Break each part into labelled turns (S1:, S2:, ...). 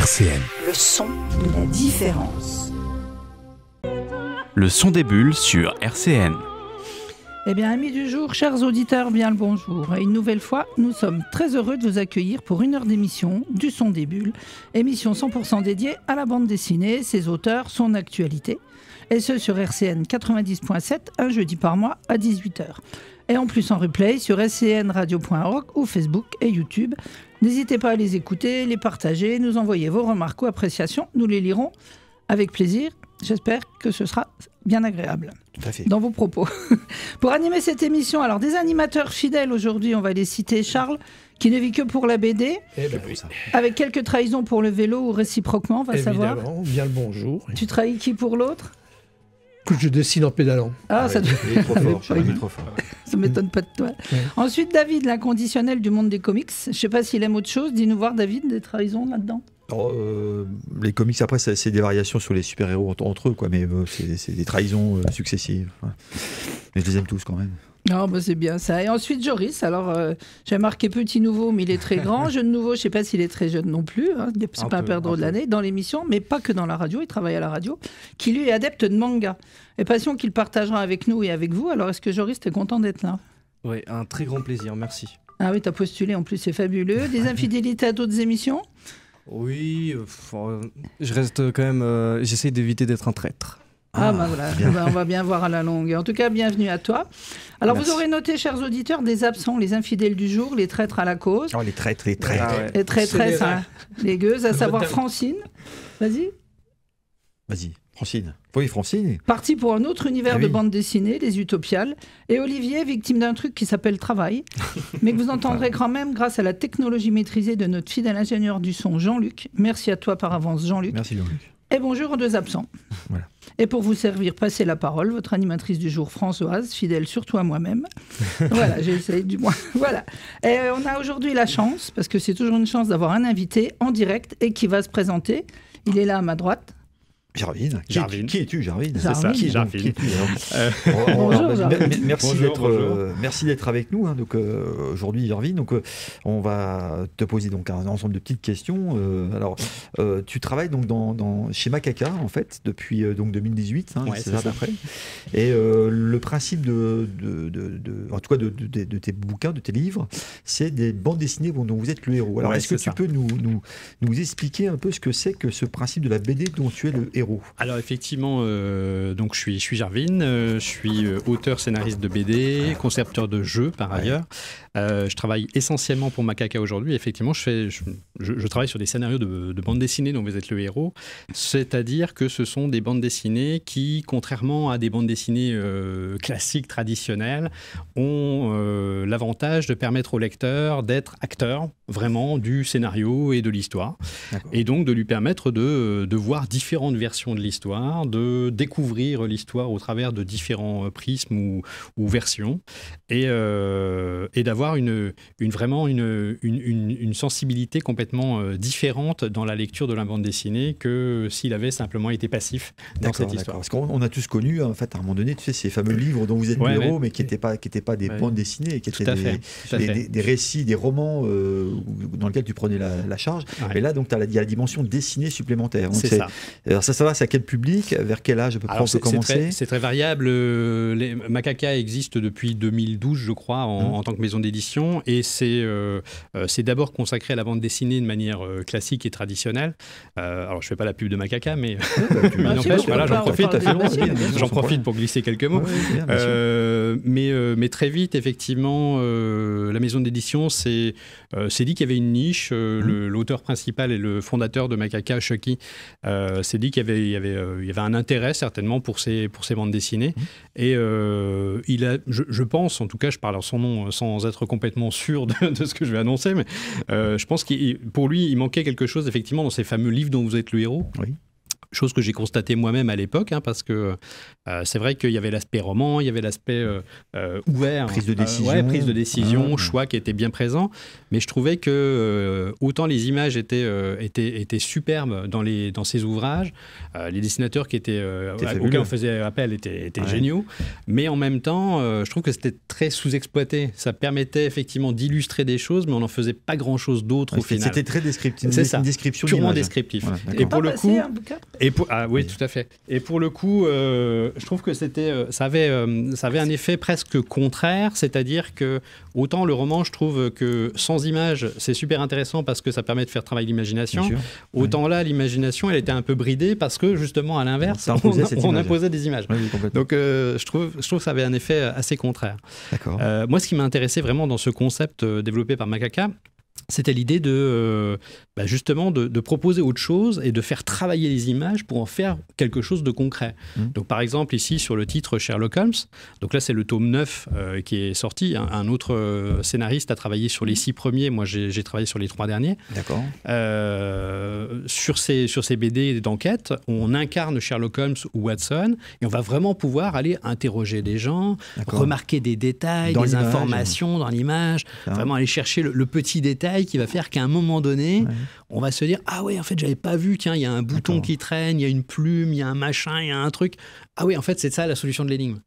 S1: RCN.
S2: Le son de la différence.
S1: Le son des bulles sur RCN.
S3: Eh bien, amis du jour, chers auditeurs, bien le bonjour. Et une nouvelle fois, nous sommes très heureux de vous accueillir pour une heure d'émission du Son des Bulles, émission 100% dédiée à la bande dessinée, ses auteurs, son actualité, et ce sur RCN 90.7, un jeudi par mois à 18h. Et en plus en replay sur scnradio.org ou Facebook et YouTube. N'hésitez pas à les écouter, les partager, nous envoyer vos remarques ou appréciations, nous les lirons avec plaisir. J'espère que ce sera bien agréable dans vos propos. Pour animer cette émission, alors des animateurs fidèles aujourd'hui, on va les citer. Charles, qui ne vit que pour la BD, avec quelques trahisons pour le vélo ou réciproquement, on va savoir.
S4: Évidemment, bien le bonjour.
S3: Tu trahis qui pour l'autre ?
S4: Que je dessine en pédalant.
S3: Ah, ça
S5: il est trop fort, Charles, il est trop fort.
S3: Ça m'étonne pas de toi.
S4: Ouais.
S3: Ensuite, David, l'inconditionnel du monde des comics. Je sais pas s'il aime autre chose. Dis-nous voir, David, des trahisons là-dedans.
S5: Alors, les comics, après, c'est des variations sur les super-héros entre eux, quoi, mais c'est des trahisons successives. Ouais. Mais je les aime tous quand même.
S3: Non, bah c'est bien ça. Et ensuite, Joris. Alors, j'ai marqué petit nouveau, mais il est très grand. Jeune nouveau, je sais pas s'il est très jeune non plus. Hein. C'est pas un perdreau de l'année dans l'émission, mais pas que dans la radio. Il travaille à la radio. Qui lui est adepte de manga. Et passion qu'il partagera avec nous et avec vous. Alors, est-ce que Joris, t'es content d'être là ?
S6: Oui, un très grand plaisir, merci.
S3: Ah oui, t'as postulé. En plus, c'est fabuleux. Des infidélités à d'autres émissions ?
S6: Oui, je reste quand même. J'essaie d'éviter d'être un traître.
S3: Ah bah voilà, on va bien voir à la longue. En tout cas, bienvenue à toi. Alors Merci. Vous aurez noté, chers auditeurs, des absents, les infidèles du jour, les traîtres à la cause.
S5: Oh, les traîtres.
S3: Ah ouais. Les traîtresses, hein, les gueuses, à savoir Francine. Vas-y,
S5: Francine. Oui, Francine.
S3: Parti pour un autre univers de bande dessinée, les Utopiales. Et Olivier, victime d'un truc qui s'appelle travail, mais que vous entendrez quand même grâce à la technologie maîtrisée de notre fidèle ingénieur du son, Jean-Luc. Merci à toi par avance, Jean-Luc.
S5: Merci, Jean-Luc.
S3: Et bonjour aux deux absents.
S5: Voilà.
S3: Et pour vous servir, passez la parole, votre animatrice du jour, Françoise, fidèle surtout à moi-même. Voilà, j'ai essayé du moins. Voilà. Et on a aujourd'hui la chance, parce que c'est toujours une chance d'avoir un invité en direct et qui va se présenter. Il est là à ma droite.
S5: Jarvin. Qui es-tu, Jarvin?
S3: C'est ça,
S5: qui
S3: Jarvin.
S5: es-tu
S3: Bonjour, Jarvin.
S5: Merci d'être avec nous. Donc, aujourd'hui, Jarvin, donc, on va te poser donc, un ensemble de petites questions. Tu travailles donc, chez Macaca, en fait, depuis donc, 2018, c'est ça d'après. Et le principe en tout cas de tes bouquins, de tes livres, c'est des bandes dessinées dont vous êtes le héros. Alors, est-ce que tu peux nous expliquer un peu ce que c'est que ce principe de la BD dont tu es le héros?
S7: Alors effectivement, donc je suis Jarvin, je suis auteur, scénariste de BD, concepteur de jeux par ailleurs. Je travaille essentiellement pour Macaca aujourd'hui. Effectivement, je travaille sur des scénarios de bandes dessinées dont vous êtes le héros. C'est-à-dire que ce sont des bandes dessinées qui, contrairement à des bandes dessinées classiques, traditionnelles, ont l'avantage de permettre au lecteur d'être acteur vraiment du scénario et de l'histoire. D'accord. Et donc de lui permettre de voir différentes versions de l'histoire, de découvrir l'histoire au travers de différents prismes ou versions et d'avoir vraiment une sensibilité complètement différente dans la lecture de la bande dessinée que s'il avait simplement été passif dans cette histoire.
S5: Parce qu'on a tous connu, en fait, à un moment donné, tu sais, ces fameux livres dont vous êtes le héros, mais qui n'étaient pas des bandes dessinées, qui étaient des récits, des romans dans lesquels tu prenais la charge. Ouais. Mais là, donc, il y a la dimension dessinée supplémentaire. Donc, c'est ça. Alors, ça va, c'est à quel public, vers quel âge à peu près on peut commencer?
S7: C'est très variable. Macaca existe depuis 2012, je crois, en tant que maison d'édition, et c'est d'abord consacré à la bande dessinée de manière classique et traditionnelle. Alors, je ne fais pas la pub de Macaca, mais j'en profite pour glisser quelques mots. Mais très vite, effectivement, la maison d'édition s'est dit qu'il y avait une niche. L'auteur principal et le fondateur de Macaca, Chucky, s'est dit qu'il y avait un intérêt certainement pour ces bandes dessinées. Et je pense, en tout cas, je parle en son nom sans être complètement sûr de ce que je vais annoncer, mais je pense que pour lui, il manquait quelque chose effectivement dans ces fameux livres dont vous êtes le héros. Oui. Chose que j'ai constatée moi-même à l'époque, hein, parce que c'est vrai qu'il y avait l'aspect roman, il y avait l'aspect ouvert.
S5: Prise de décision.
S7: Prise de décision, choix qui était bien présent. Mais je trouvais que autant les images étaient superbes dans ces ouvrages, les dessinateurs auxquels on faisait appel étaient géniaux, mais en même temps, je trouve que c'était très sous-exploité. Ça permettait effectivement d'illustrer des choses, mais on n'en faisait pas grand-chose d'autre au final.
S5: C'était très descriptif.
S7: C'est ça,
S5: une description
S7: purement
S5: d'image.
S7: descriptif.
S5: Voilà,
S7: et pour le coup,
S3: oui,
S7: tout à fait. Et pour le coup, je trouve que ça avait un effet presque contraire, c'est-à-dire que autant le roman, je trouve que sans images, c'est super intéressant parce que ça permet de faire travailler l'imagination. Autant là, l'imagination, elle était un peu bridée parce que justement, à l'inverse, on imposait des images.
S5: Oui,
S7: donc, je trouve que ça avait un effet assez contraire.
S5: D'accord.
S7: Moi, ce qui m'a intéressé vraiment dans ce concept développé par Macaca, c'était l'idée justement de proposer autre chose et de faire travailler les images pour en faire quelque chose de concret. Donc par exemple ici sur le titre Sherlock Holmes, donc là c'est le tome 9 qui est sorti, un autre scénariste a travaillé sur les 6 premiers, moi j'ai travaillé sur les 3 derniers.
S5: D'accord.
S7: Sur ces BD d'enquête, on incarne Sherlock Holmes ou Watson et on va vraiment pouvoir aller interroger des gens, remarquer des détails, des informations dans l'image, vraiment aller chercher le petit détail qui va faire qu'à un moment donné, on va se dire « Ah ouais, en fait, j'avais pas vu, tiens, il y a un bouton qui traîne, il y a une plume, il y a un machin, il y a un truc. Ah oui, en fait, c'est ça la solution de l'énigme. »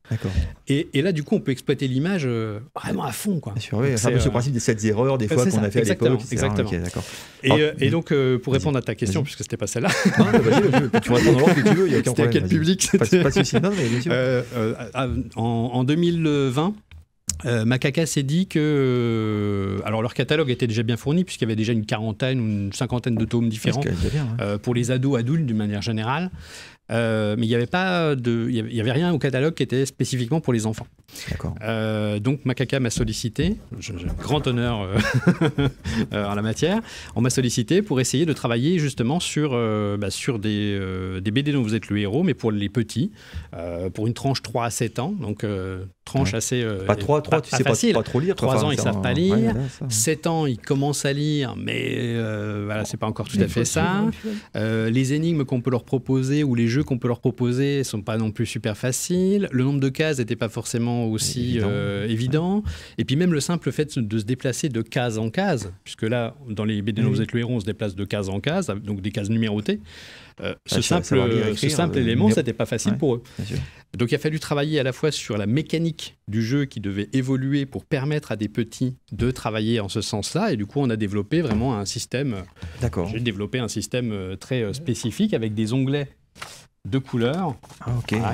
S7: Et là, du coup, on peut exploiter l'image vraiment à fond, quoi.
S5: Bien sûr, oui. C'est un peu ce principe des 7 erreurs, des fois, qu'on a fait à l'époque.
S7: Exactement.
S5: Okay, d'accord.
S7: Et donc, pour répondre à ta question, puisque c'était pas celle-là.
S5: Non, vas-y, tu réponds dans l'ordre que tu veux, il n'y a aucun problème.
S7: C'était à quel public
S5: Pas de souci, non, mais bien sûr.
S7: En 2020, Macaca s'est dit que alors leur catalogue était déjà bien fourni puisqu'il y avait déjà une quarantaine ou une cinquantaine de tomes différents pour les ados adultes d'une manière générale. Mais il n'y avait rien au catalogue qui était spécifiquement pour les enfants.
S5: D'accord.
S7: Donc Macaca m'a sollicité, j'ai grand honneur en la matière, on m'a sollicité pour essayer de travailler justement sur des BD dont vous êtes le héros, mais pour les petits, pour une tranche 3 à 7 ans, donc tranche assez
S5: pas 3, tu sais
S7: facile.
S5: Pas trop lire.
S7: 3 ans, ils ne savent pas lire. 7 ans, ils commencent à lire, mais voilà, c'est pas encore tout à fait ça. Les énigmes qu'on peut leur proposer ou les jeux qu'on peut leur proposer ne sont pas non plus super faciles. Le nombre de cases n'était pas forcément aussi évident. Et puis même le simple fait de se déplacer de case en case, puisque là, dans les BD dont vous êtes le héros, on se déplace de case en case, donc des cases numérotées. Ce simple élément, c'était pas facile pour eux. Donc il a fallu travailler à la fois sur la mécanique du jeu qui devait évoluer pour permettre à des petits de travailler en ce sens-là. Et du coup, on a développé vraiment un système. J'ai développé un système très spécifique avec des onglets de couleurs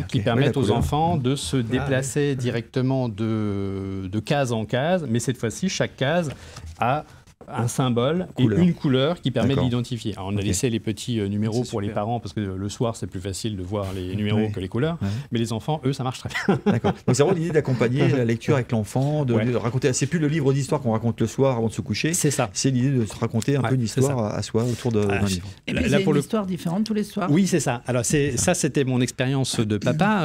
S7: qui permettent aux enfants de se déplacer directement de case en case. Mais cette fois-ci, chaque case a un symbole et une couleur qui permet de l'identifier. Alors on a laissé les petits numéros pour les parents parce que le soir c'est plus facile de voir les numéros que les couleurs, mais les enfants, eux, ça marche très bien. D'accord.
S5: Donc c'est vraiment l'idée d'accompagner la lecture avec l'enfant, de raconter. C'est plus le livre d'histoire qu'on raconte le soir avant de se coucher. C'est ça. C'est l'idée de se raconter un peu une histoire à soi autour d'un livre.
S3: Et puis là, une histoire différente tous les soirs.
S7: Oui, c'est ça. Alors ça, c'était mon expérience de papa.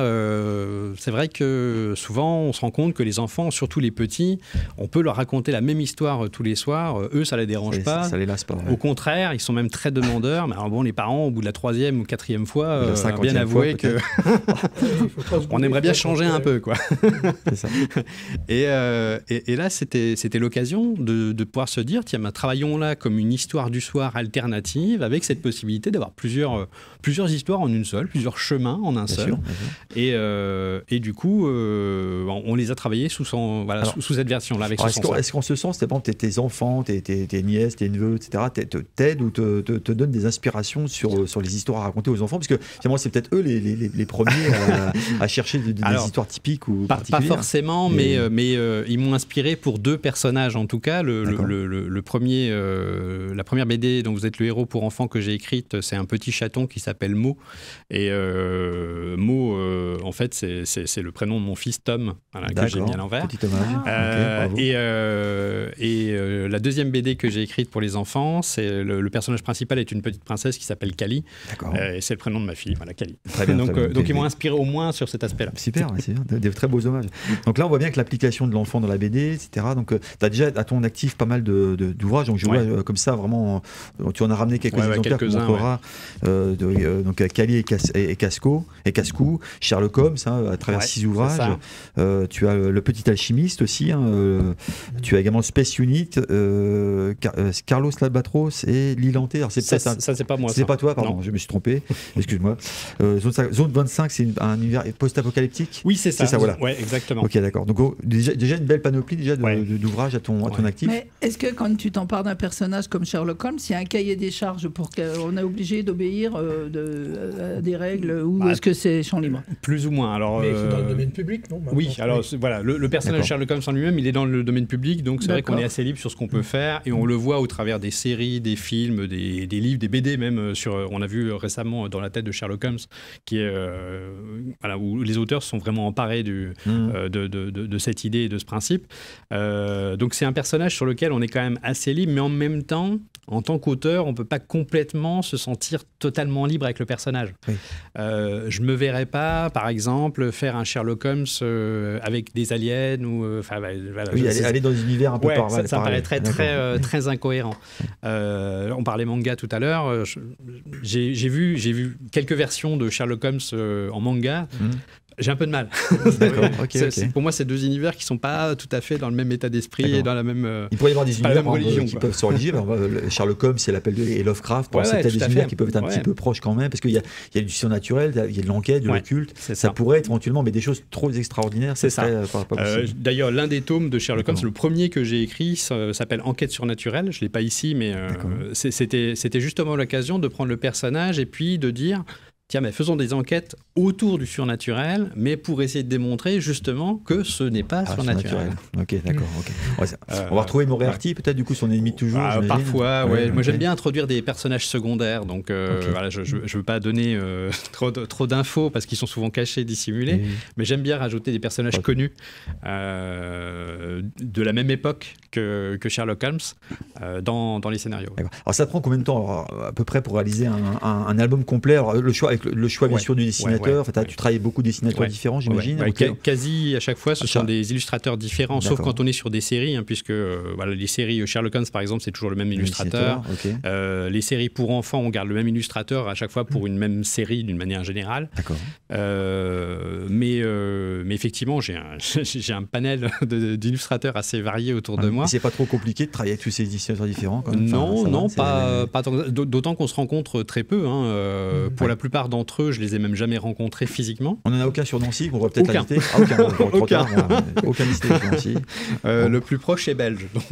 S7: C'est vrai que souvent on se rend compte que les enfants, surtout les petits, on peut leur raconter la même histoire tous les soirs. Eux, ça les dérange pas.
S5: Ça les lasse pas.
S7: Au contraire, ils sont même très demandeurs. Mais alors bon, les parents, au bout de la 3e ou 4e fois, bien avouer que on aimerait bien changer un peu, quoi.
S5: C'est ça.
S7: Et là, c'était l'occasion de pouvoir se dire, tiens, travaillons là comme une histoire du soir alternative, avec cette possibilité d'avoir plusieurs histoires en une seule, plusieurs chemins en un seul. Et du coup, on les a travaillés sous cette version-là, avec ce sens-là.
S5: Est-ce qu'en ce sens, tes enfants, tes nièces, tes neveux, etc., t'aident ou te donnent des inspirations sur les histoires à raconter aux enfants? Parce que finalement, c'est peut-être eux les premiers à chercher des histoires typiques ou particulières.
S7: Pas forcément, mais ils m'ont inspiré pour 2 personnages en tout cas. La première BD dont vous êtes le héros pour enfants que j'ai écrite, c'est un petit chaton qui s'appelle Mo. Et Mo, en fait, c'est le prénom de mon fils Tom, que j'ai mis à l'envers.
S5: Petit hommage.
S7: Et la deuxième deuxième BD que j'ai écrite pour les enfants. C'est le personnage principal est une petite princesse qui s'appelle Kali.
S5: D'accord.
S7: Et c'est le prénom de ma fille, voilà, Kali.
S5: Très bien,
S7: donc
S5: très bien.
S7: donc ils m'ont inspiré au moins sur cet aspect-là.
S5: Super, c'est bien, des très beaux hommages. Donc là, on voit bien que l'application de l'enfant dans la BD, etc. Donc, tu as déjà à ton actif pas mal d'ouvrages. Donc, je vois comme ça, vraiment, tu en as ramené quelques exemplaires qu'on montrera. Donc, Kali et Cascou, Sherlock Holmes, à travers 6 ouvrages. Tu as Le Petit Alchimiste aussi. Tu as également Space Unit, Carlos l'Albatros et L'Île Hantée. Alors,
S7: Ça, c'est pas moi.
S5: C'est
S7: ça.
S5: pas toi, pardon,
S7: Non.
S5: je me suis trompé. Excuse-moi. Zone 25, c'est un univers post-apocalyptique.
S7: Oui, c'est ça.
S5: C'est ça, voilà.
S7: Ouais, exactement.
S5: Ok, d'accord. Donc déjà une belle panoplie d'ouvrages à ton actif.
S3: Mais est-ce que quand tu t'empares d'un personnage comme Sherlock Holmes, il y a un cahier des charges pour qu'on est obligé d'obéir à des règles ou est-ce que c'est champ libre?
S7: Plus ou moins. Alors,
S4: Mais c'est dans le domaine public, non maintenant?
S7: Oui, alors voilà, le personnage
S5: D'accord.
S7: Sherlock Holmes en lui-même, il est dans le domaine public, donc c'est vrai qu'on
S3: D'accord.
S7: est assez libre sur ce qu'on peut faire et on le voit au travers des séries, des films, des livres, des BD même. On a vu récemment Dans la tête de Sherlock Holmes, qui est où les auteurs sont vraiment emparés de cette idée et de ce principe. Donc c'est un personnage sur lequel on est quand même assez libre, mais en même temps, en tant qu'auteur, on ne peut pas complètement se sentir totalement libre avec le personnage.
S5: Oui.
S7: Je ne me verrais pas, par exemple, faire un Sherlock Holmes avec des aliens ou
S5: Aller dans des univers un peu
S7: ça me paraît très incohérent. On parlait manga tout à l'heure. J'ai vu quelques versions de Sherlock Holmes en manga. J'ai un peu de mal.
S5: D'accord, ok.
S7: Pour moi, c'est deux univers qui ne sont pas tout à fait dans le même état d'esprit
S5: D'accord.
S7: et dans la même.
S5: Il pourrait y avoir des
S7: pas la
S5: univers
S7: même religion,
S5: qui
S7: quoi.
S5: peuvent se relier. Sherlock Holmes, c'est l'appel et Lovecraft. C'est peut-être des univers qui peuvent être un petit peu proches quand même, parce qu'il y a du surnaturel, il y a de l'enquête, de l'occulte. Ça pourrait être éventuellement, mais des choses trop extraordinaires.
S7: C'est ça.
S5: Pas possible.
S7: D'ailleurs, l'un des tomes de Sherlock Holmes, le premier que j'ai écrit, s'appelle Enquête surnaturelle. Je ne l'ai pas ici, mais c'était justement l'occasion de prendre le personnage et puis de dire... Tiens, mais faisons des enquêtes autour du surnaturel, mais pour essayer de démontrer justement que ce n'est pas surnaturel.
S5: Ok, d'accord. Okay. On va retrouver Moriarty, peut-être du coup son ennemi de toujours.
S7: Parfois, ouais. Moi j'aime bien introduire des personnages secondaires, donc voilà, je ne veux pas donner trop d'infos parce qu'ils sont souvent cachés, dissimulés, mais j'aime bien rajouter des personnages connus de la même époque que Sherlock Holmes dans les scénarios.
S5: Alors ça prend combien de temps à peu près pour réaliser un album complet? Alors, le choix bien sûr du dessinateur, tu travailles beaucoup de dessinateurs différents, j'imagine.
S7: Quasi à chaque fois, ce sont des illustrateurs différents, sauf quand on est sur des séries, puisque les séries Sherlock Holmes par exemple, c'est toujours le même illustrateur. Les séries pour enfants, on garde le même illustrateur à chaque fois pour une même série d'une manière générale.
S5: D'accord.
S7: Mais effectivement, j'ai un panel d'illustrateurs assez variés autour de moi.
S5: Et c'est pas trop compliqué de travailler avec tous ces dessinateurs différents quand même.
S7: Non, pas tant. D'autant qu'on se rencontre très peu. Pour la plupart d'entre eux, je les ai même jamais rencontrés physiquement.
S5: On n'en a aucun sur Nancy qu'on va peut-être inviter. Aucun listé sur Nancy.
S7: Le plus proche est belge. Donc.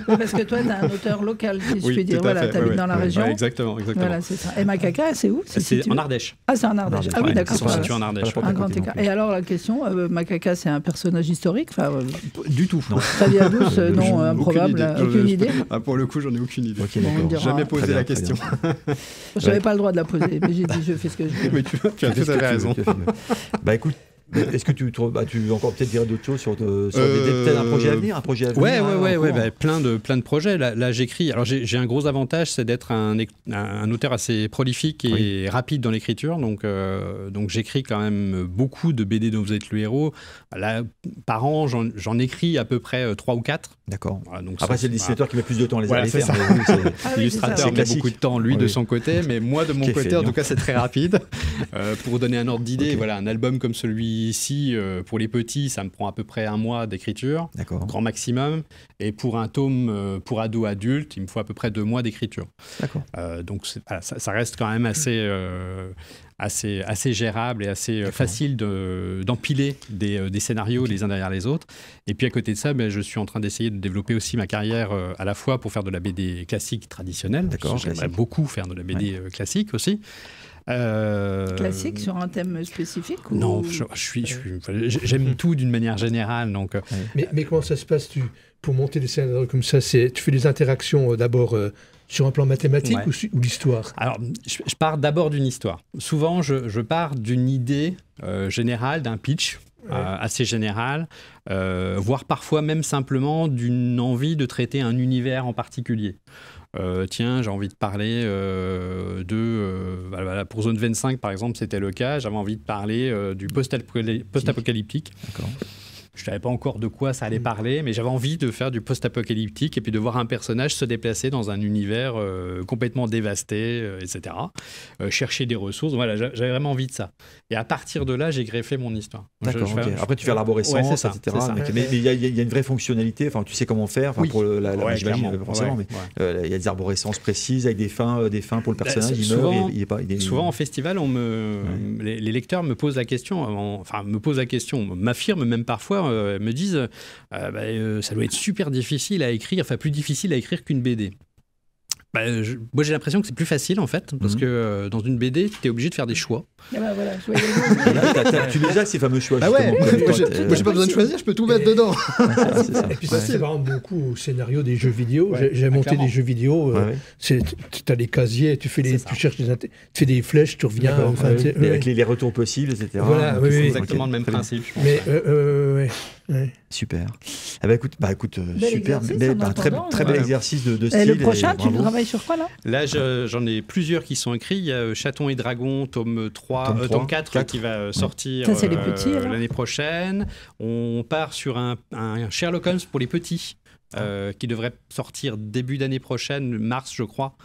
S3: Parce que toi, tu es un auteur local, si je puis dire. Voilà, tu habites dans la région.
S7: Exactement.
S3: Voilà, c'est ça. Et Macaca, c'est où?
S7: C'est en Ardèche.
S3: Ah, c'est en Ardèche. Ah oui, d'accord.
S7: Ils sont situés en Ardèche.
S3: Un grand écart. Et alors, la question, Macaca, c'est un personnage historique?
S7: Du tout.
S3: Ça vient d'où ce nom improbable? Aucune idée?
S7: Pour le coup, j'en ai aucune idée.
S3: Jamais
S7: posé la question.
S3: Je n'avais pas le droit de la poser, mais j'ai dit je fais ce que je veux.
S7: Mais tu as tout à fait raison.
S5: Écoute, est-ce que tu veux encore peut-être dire d'autres choses sur peut-être un projet à venir,
S7: Ouais, plein de projets. Là, j'écris. Alors, j'ai un gros avantage, c'est d'être un auteur assez prolifique et rapide dans l'écriture. Donc, j'écris quand même beaucoup de BD dont vous êtes le héros. Là, par an, j'en écris à peu près 3 ou 4.
S5: D'accord.
S7: Voilà, donc
S5: après, c'est le dessinateur qui met plus de temps à les faire.
S7: L'illustrateur met beaucoup de temps, lui, de son côté. Mais moi, de mon côté, en tout cas, c'est très rapide. Pour vous donner un ordre d'idée, un album comme celui-ci, pour les petits, ça me prend à peu près 1 mois d'écriture, grand maximum. Et pour un tome pour ados-adultes, il me faut à peu près 2 mois d'écriture.
S5: D'accord.
S7: Donc, ça reste quand même assez gérable et assez facile d'empiler des scénarios les uns derrière les autres. Et puis à côté de ça, je suis en train d'essayer de développer aussi ma carrière à la fois pour faire de la BD classique traditionnelle. J'aimerais beaucoup faire de la BD classique aussi.
S3: Classique sur un thème spécifique
S7: Non, j'aime tout d'une manière générale. Donc,
S4: mais comment ça se passe pour monter des scénarios comme ça? Tu fais des interactions d'abord sur un plan mathématique ou l'histoire?
S7: Alors, je pars d'abord d'une histoire. Souvent, je pars d'une idée générale, d'un pitch. assez générale, voire parfois même simplement d'une envie de traiter un univers en particulier. Tiens, j'ai envie de parler pour Zone 25 par exemple, c'était le cas, j'avais envie de parler du post-apocalyptique.
S5: D'accord.
S7: Je ne savais pas encore de quoi ça allait parler, mais j'avais envie de faire du post-apocalyptique et puis de voir un personnage se déplacer dans un univers complètement dévasté, etc. Chercher des ressources. Voilà, j'avais vraiment envie de ça. Et à partir de là, j'ai greffé mon histoire.
S5: D'accord, ok. Après, tu fais l'arborescence, etc. Mais il y a une vraie fonctionnalité. Enfin, tu sais comment faire. Enfin, pour j'imagine forcément. Mais il y a des arborescences précises avec des fins pour le personnage.
S7: Souvent en festival, les lecteurs me posent la question. M'affirment même parfois. Me disent ça doit être super difficile à écrire, plus difficile à écrire qu'une BD. Moi j'ai l'impression que c'est plus facile en fait, parce que dans une BD, tu es obligé de faire des choix.
S5: Tu les as ces fameux choix.
S8: Moi j'ai pas besoin de choisir, je peux tout mettre dedans.
S4: Et puis ça c'est vraiment beaucoup au scénario des jeux vidéo. J'ai monté des jeux vidéo, tu as les casiers, tu cherches tu fais des flèches, tu reviens.
S5: Avec les retours possibles, etc.
S4: Voilà,
S7: c'est exactement le même principe.
S4: Mais
S5: super. Écoute, super. Très bel exercice de style.
S3: Et le prochain, tu travailles sur quoi là ?
S7: Là, j'en ai plusieurs qui sont écrits. Il y a Chatons et Dragons, tome 4 qui va sortir l'année prochaine. On part sur un Sherlock Holmes pour les petits. Qui devrait sortir début d'année prochaine, mars je crois,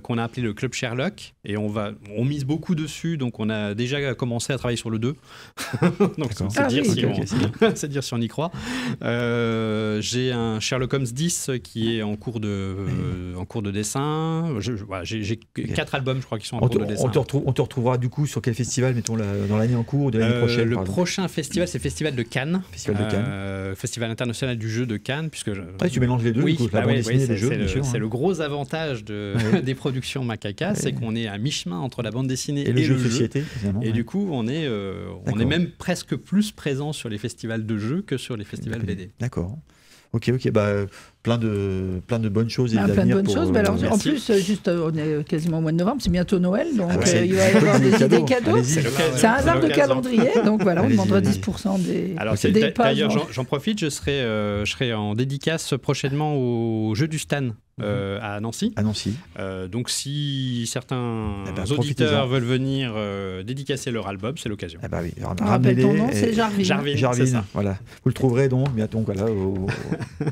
S7: qu'on a appelé le Club Sherlock, et on mise beaucoup dessus, donc on a déjà commencé à travailler sur le 2. Donc c'est dire si on y croit. J'ai un Sherlock Holmes 10 qui est en cours de dessin. J'ai 4 albums je crois qui sont en cours de dessin.
S5: On te retrouvera du coup sur quel festival, mettons dans l'année en cours ou de l'année prochaine?
S7: Le prochain festival, c'est le Festival de Cannes. Festival international du jeu de Cannes.
S5: Tu mélanges les deux,
S7: c'est le gros avantage des productions Macaca, c'est qu'on est à mi-chemin entre la bande dessinée et le jeu de société. Et du coup, on est même presque plus présent sur les festivals de jeux que sur les festivals BD.
S5: D'accord. Ok, plein de bonnes choses.
S3: Plein de bonnes choses. En plus, on est quasiment au mois de novembre, c'est bientôt Noël, donc il va y avoir des idées cadeaux. C'est un hasard de calendrier, donc voilà, on demandera 10% des pages.
S7: D'ailleurs, j'en profite, je serai en dédicace prochainement au Jeu du Stan. À Nancy. Donc si certains auditeurs veulent venir dédicacer leur album, c'est l'occasion.
S3: Rappelle ton nom, c'est Jarvin.
S7: C'est ça.
S5: Voilà. Vous le trouverez donc bientôt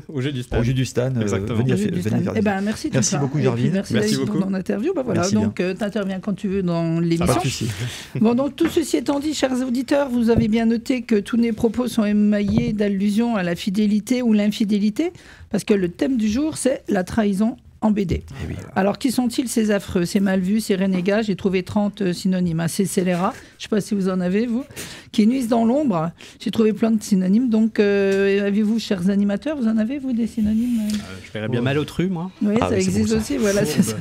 S7: au Jeu du Stan.
S5: Au Jeu du Stan. Venez faire.
S3: Merci
S5: beaucoup Jarvin.
S3: Merci beaucoup dans l'interview. Donc tu interviens quand tu veux dans l'émission. Bon, donc tout ceci étant dit, chers auditeurs, vous avez bien noté que tous mes propos sont émaillés d'allusions à la fidélité ou l'infidélité, parce que le thème du jour, c'est la trahison en BD. Alors, qui sont-ils ces affreux, ces mal vus, ces renégats? J'ai trouvé 30 synonymes. Ces scélérats, je ne sais pas si vous en avez, vous, qui nuisent dans l'ombre. J'ai trouvé plein de synonymes. Donc, avez-vous, chers animateurs, vous en avez, vous, des synonymes
S7: Je verrais bien malotru, moi.
S3: Oui, ça existe aussi, voilà, c'est ça.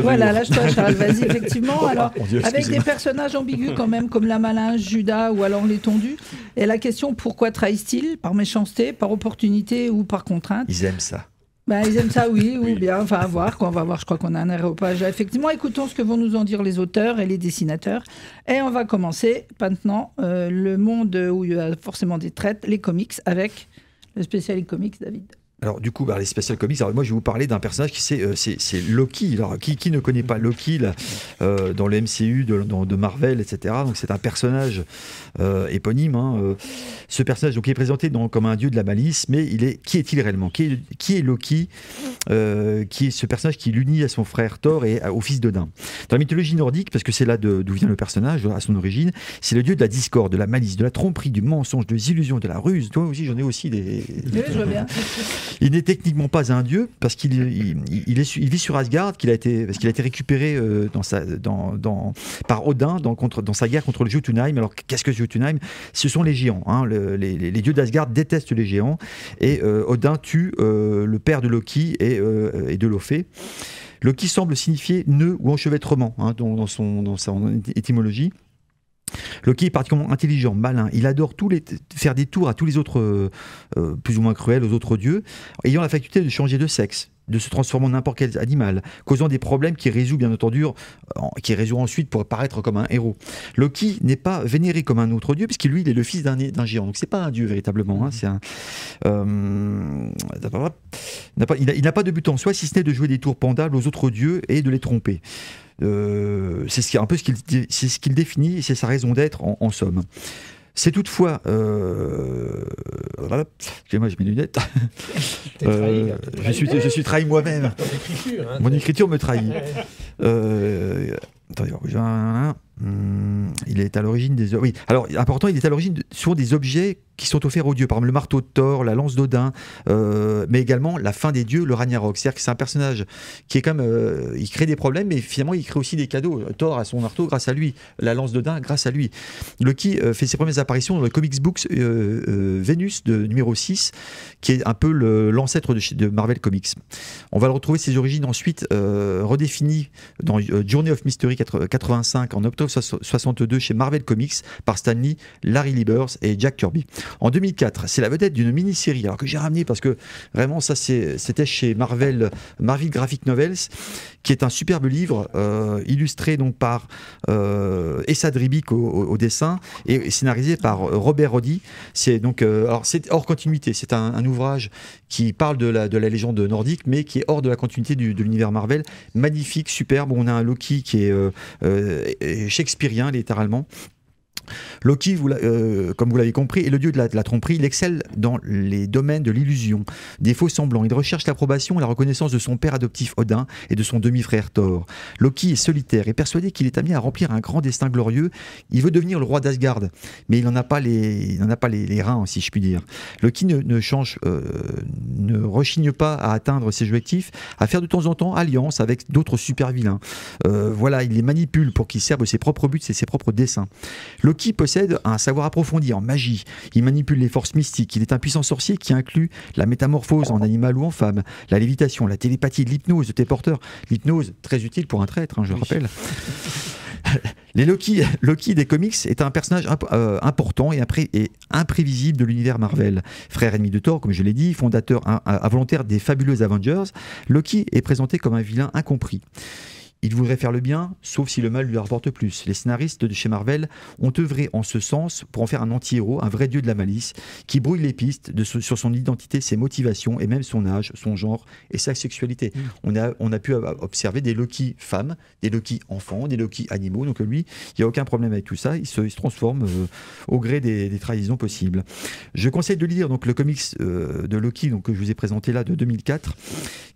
S4: Voilà,
S3: lâche-toi, Charles, vas-y, effectivement. Alors, avec des personnages ambigus quand même, comme la Malinge, Judas ou alors les Tondus. Et la question, pourquoi trahissent-ils? Par méchanceté, par opportunité ou par contrainte?
S5: Ils aiment ça.
S3: Ils aiment ça, oui, ou bien, enfin, à voir, on va voir, je crois qu'on a un aréopage. Effectivement, écoutons ce que vont nous en dire les auteurs et les dessinateurs. Et on va commencer maintenant le monde où il y a forcément des traites, les comics, avec le spécialiste comics, David.
S5: Alors du coup, les Special Comics, alors moi je vais vous parler d'un personnage qui c'est Loki. Alors qui ne connaît pas Loki là, dans le MCU de Marvel, etc. Donc c'est un personnage éponyme. Ce personnage donc, qui est présenté comme un dieu de la malice, mais qui est-il réellement? Qui est Loki? Qui est ce personnage qui l'unit à son frère Thor et au fils d'Odin. Dans la mythologie nordique, parce que c'est là d'où vient le personnage, à son origine, c'est le dieu de la discorde, de la malice, de la tromperie, du mensonge, des illusions, de la ruse. Toi aussi, j'en ai aussi des...
S3: Oui, je vois bien.
S5: Il n'est techniquement pas un dieu parce qu'il vit sur Asgard, parce qu'il a été récupéré par Odin dans sa guerre contre le Jotunheim. Alors qu'est-ce que Jotunheim? Ce sont les géants. Les dieux d'Asgard détestent les géants et Odin tue le père de Loki et de Lofé. Loki semble signifier nœud ou enchevêtrement dans son étymologie. Loki est particulièrement intelligent, malin. Il adore faire des tours à tous les autres, plus ou moins cruels, aux autres dieux, ayant la faculté de changer de sexe. de se transformer en n'importe quel animal, causant des problèmes qu'il résout bien entendu, qu'il résout ensuite pour apparaître comme un héros. Loki n'est pas vénéré comme un autre dieu, puisque lui, il est le fils d'un géant. Donc c'est pas un dieu véritablement. Hein, c'est il n'a pas de but en soi, si ce n'est de jouer des tours pendables aux autres dieux et de les tromper. C'est un peu ce qu'il définit, et c'est sa raison d'être en somme. C'est toutefois... Excusez-moi, j'ai mes lunettes. Je suis trahi moi-même. Mon écriture me trahit. Attendez, il est à l'origine des... Oui, alors, important, il est à l'origine souvent des objets qui sont offerts aux dieux. Par exemple, le marteau de Thor, la lance d'Odin, mais également la fin des dieux, le Ragnarok. C'est-à-dire que c'est un personnage qui est comme... il crée des problèmes, mais finalement, il crée aussi des cadeaux. Thor a son marteau grâce à lui. La lance d'Odin grâce à lui. Loki fait ses premières apparitions dans le comics books Vénus de numéro 6, qui est un peu l'ancêtre de Marvel Comics. On va le retrouver ses origines ensuite redéfinies dans Journey of Mystery 85 en octobre 62 chez Marvel Comics par Stan Lee, Larry Liebers et Jack Kirby. En 2004, c'est la vedette d'une mini-série, alors que j'ai ramené parce que vraiment ça c'était chez Marvel Graphic Novels, qui est un superbe livre illustré donc par Essa Dribic au dessin et scénarisé par Robert Roddy. C'est donc alors c'est hors continuité, c'est un ouvrage qui parle de la légende nordique, mais qui est hors de la continuité de l'univers Marvel. Magnifique, superbe. On a un Loki qui est shakespearien littéralement. Loki, comme vous l'avez compris, est le dieu de la tromperie. Il excelle dans les domaines de l'illusion, des faux semblants. Il recherche l'approbation et la reconnaissance de son père adoptif Odin et de son demi-frère Thor. Loki est solitaire et persuadé qu'il est amené à remplir un grand destin glorieux. Il veut devenir le roi d'Asgard, mais il n'en a pas les reins, si je puis dire. Loki ne rechigne pas à atteindre ses objectifs, à faire de temps en temps alliance avec d'autres super vilains. Voilà, il les manipule pour qu'ils servent ses propres buts et ses propres desseins. Loki possède un savoir approfondi en magie. Il manipule les forces mystiques. Il est un puissant sorcier qui inclut la métamorphose en animal ou en femme, la lévitation, la télépathie, l'hypnose de tes porteurs. L'hypnose, très utile pour un traître, hein, je le rappelle. Les Loki des comics est un personnage important et imprévisible de l'univers Marvel. Frère ennemi de Thor, comme je l'ai dit, fondateur involontaire des fabuleux Avengers, Loki est présenté comme un vilain incompris. Il voudrait faire le bien, sauf si le mal lui rapporte plus. Les scénaristes de chez Marvel ont œuvré en ce sens pour en faire un anti-héros, un vrai dieu de la malice, qui brouille les pistes sur son identité, ses motivations et même son âge, son genre et sa sexualité. On a pu observer des Loki femmes, des Loki enfants, des Loki animaux. Donc lui, il n'y a aucun problème avec tout ça. Il se transforme au gré des trahisons possibles. Je conseille de lire donc, le comics de Loki donc, que je vous ai présenté là de 2004,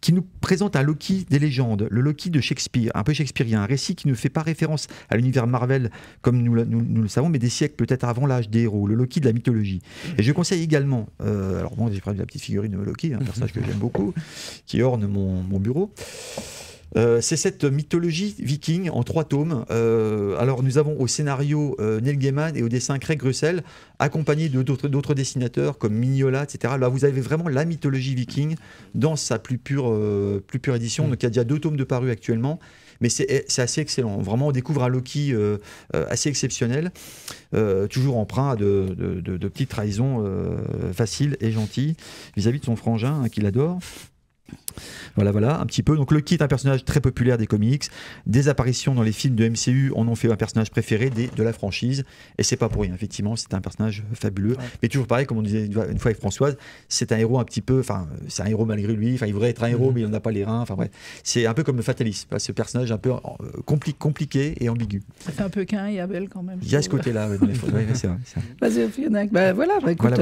S5: qui nous présente un Loki des légendes, le Loki de Shakespeare, un peu shakespearien, un récit qui ne fait pas référence à l'univers Marvel comme nous le savons, mais des siècles peut-être avant l'âge des héros, le Loki de la mythologie. Et je conseille également, alors moi j'ai pris la petite figurine de Loki, un personnage que j'aime beaucoup, qui orne mon bureau. C'est cette mythologie viking en 3 tomes. Alors nous avons au scénario Neil Gaiman et au dessin Craig Russell, accompagné d'autres dessinateurs comme Mignola, etc. Là vous avez vraiment la mythologie viking dans sa plus pure édition. Donc il y a déjà 2 tomes de parus actuellement. Mais c'est assez excellent. Vraiment, on découvre un Loki assez exceptionnel, toujours empreint de petites trahisons faciles et gentilles vis-à-vis de son frangin qu'il adore. Voilà, un petit peu. Donc Loki est un personnage très populaire des comics. Des apparitions dans les films de MCU en ont fait un personnage préféré de la franchise. Et c'est pas pour rien, effectivement, c'est un personnage fabuleux. Ouais. Mais toujours pareil, comme on disait une fois avec Françoise, c'est un héros un petit peu, enfin, c'est un héros malgré lui. Enfin, il voudrait être un héros, mais il n'en a pas les reins. Enfin, bref, c'est un peu comme le fatalisme. Ce personnage un peu compliqué et ambigu.
S3: Ça fait un peu Cain et Abel quand même.
S5: Il y a ce côté-là, dans les photos. C'est vrai.
S3: Écoute,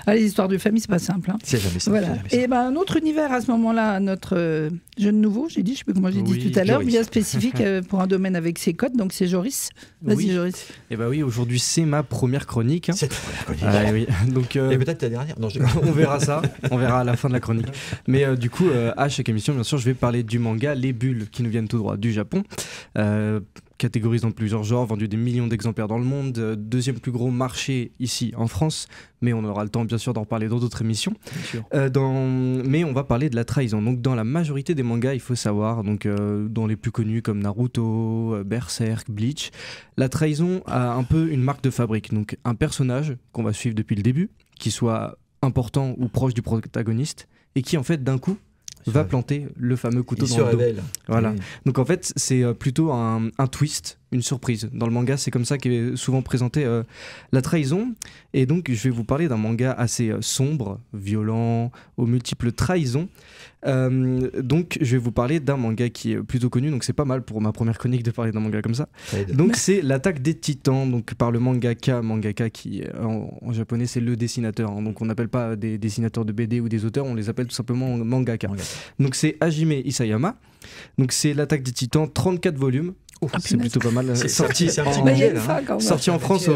S3: les histoires de famille, c'est pas simple. Hein.
S5: C'est jamais ça.
S3: Voilà. Et un autre univers à ce moment-là, notre jeune nouveau, j'ai dit, je sais plus comment j'ai dit tout à l'heure, bien spécifique pour un domaine avec ses codes, donc c'est Joris. Vas-y, Joris.
S6: Et oui, aujourd'hui c'est ma première chronique. Hein.
S5: C'est ta première chronique.
S6: Oui. Donc,
S5: et peut-être ta dernière. Non,
S6: on verra ça, on verra à la fin de la chronique. Mais du coup, à chaque émission, bien sûr, je vais parler du manga Les Bulles, qui nous viennent tout droit du Japon. Catégorisé dans plusieurs genres, vendu des millions d'exemplaires dans le monde, deuxième plus gros marché ici en France, mais on aura le temps bien sûr d'en parler dans d'autres émissions. Mais on va parler de la trahison. Donc dans la majorité des mangas, il faut savoir, donc dans les plus connus comme Naruto, Berserk, Bleach, la trahison a un peu une marque de fabrique. Donc un personnage qu'on va suivre depuis le début, qui soit important ou proche du protagoniste, et qui en fait d'un coup va planter le fameux couteau dans le dos. Voilà. Donc en fait, c'est plutôt un twist, une surprise. Dans le manga, c'est comme ça qu'est souvent présentée la trahison. Et donc, je vais vous parler d'un manga assez sombre, violent, aux multiples trahisons. Donc, je vais vous parler d'un manga qui est plutôt connu. Donc, c'est pas mal pour ma première chronique de parler d'un manga comme ça. Donc, c'est l'Attaque des Titans, donc par le mangaka qui en japonais c'est le dessinateur. Hein. Donc, on n'appelle pas des dessinateurs de BD ou des auteurs, on les appelle tout simplement mangaka. Donc, c'est Hajime Isayama. Donc, c'est l'Attaque des Titans, 34 volumes. C'est plutôt pas mal. Sorti en France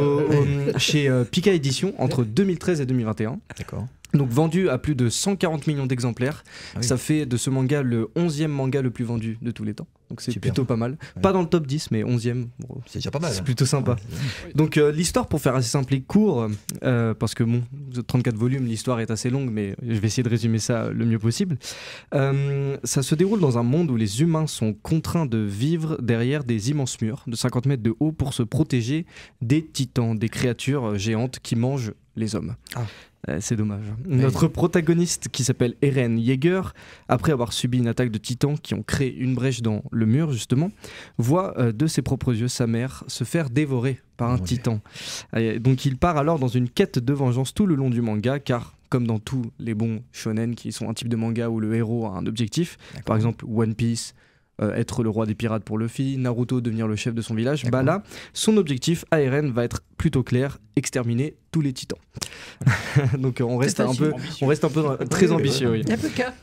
S6: chez Pika Édition entre 2013 et 2021.
S5: D'accord.
S6: Donc vendu à plus de 140 millions d'exemplaires. Ça fait de ce manga le 11e manga le plus vendu de tous les temps. Donc c'est plutôt pas mal. Pas dans le top 10, mais 11e. Bon,
S5: c'est déjà pas mal.
S6: C'est plutôt sympa. Donc l'histoire, pour faire assez simple et court, parce que bon, 34 volumes, l'histoire est assez longue, mais je vais essayer de résumer ça le mieux possible. Ça se déroule dans un monde où les humains sont contraints de vivre derrière des immenses murs de 50 mètres de haut pour se protéger des titans, des créatures géantes qui mangent les hommes. C'est dommage. Notre protagoniste, qui s'appelle Eren Yeager, après avoir subi une attaque de titans qui ont créé une brèche dans le mur, justement, voit de ses propres yeux sa mère se faire dévorer par un titan. Donc il part alors dans une quête de vengeance tout le long du manga, car comme dans tous les bons shonen qui sont un type de manga où le héros a un objectif, par exemple One Piece, être le roi des pirates pour Luffy, Naruto devenir le chef de son village, bah là, son objectif à Eren va être plutôt clair, exterminer tous les titans. Donc on reste un peu très ambitieux. Oui.
S3: Il n'y a peu qu'à.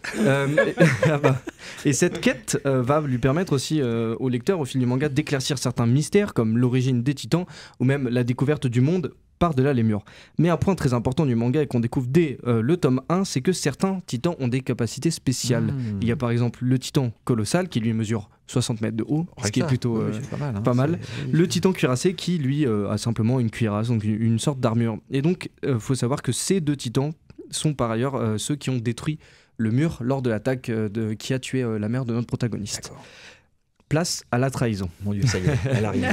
S6: Et cette quête va lui permettre aussi au lecteur, au fil du manga, d'éclaircir certains mystères comme l'origine des titans ou même la découverte du monde par-delà les murs. Mais un point très important du manga et qu'on découvre dès le tome 1, c'est que certains titans ont des capacités spéciales. Il y a par exemple le titan colossal qui lui mesure 60 mètres de haut, ce qui est plutôt pas mal. Le titan cuirassé qui lui a simplement une cuirasse, donc une sorte d'armure. Et donc faut savoir que ces deux titans sont par ailleurs ceux qui ont détruit le mur lors de l'attaque qui a tué la mère de notre protagoniste. Place à la trahison.
S5: Mon Dieu, ça y est, elle arrive.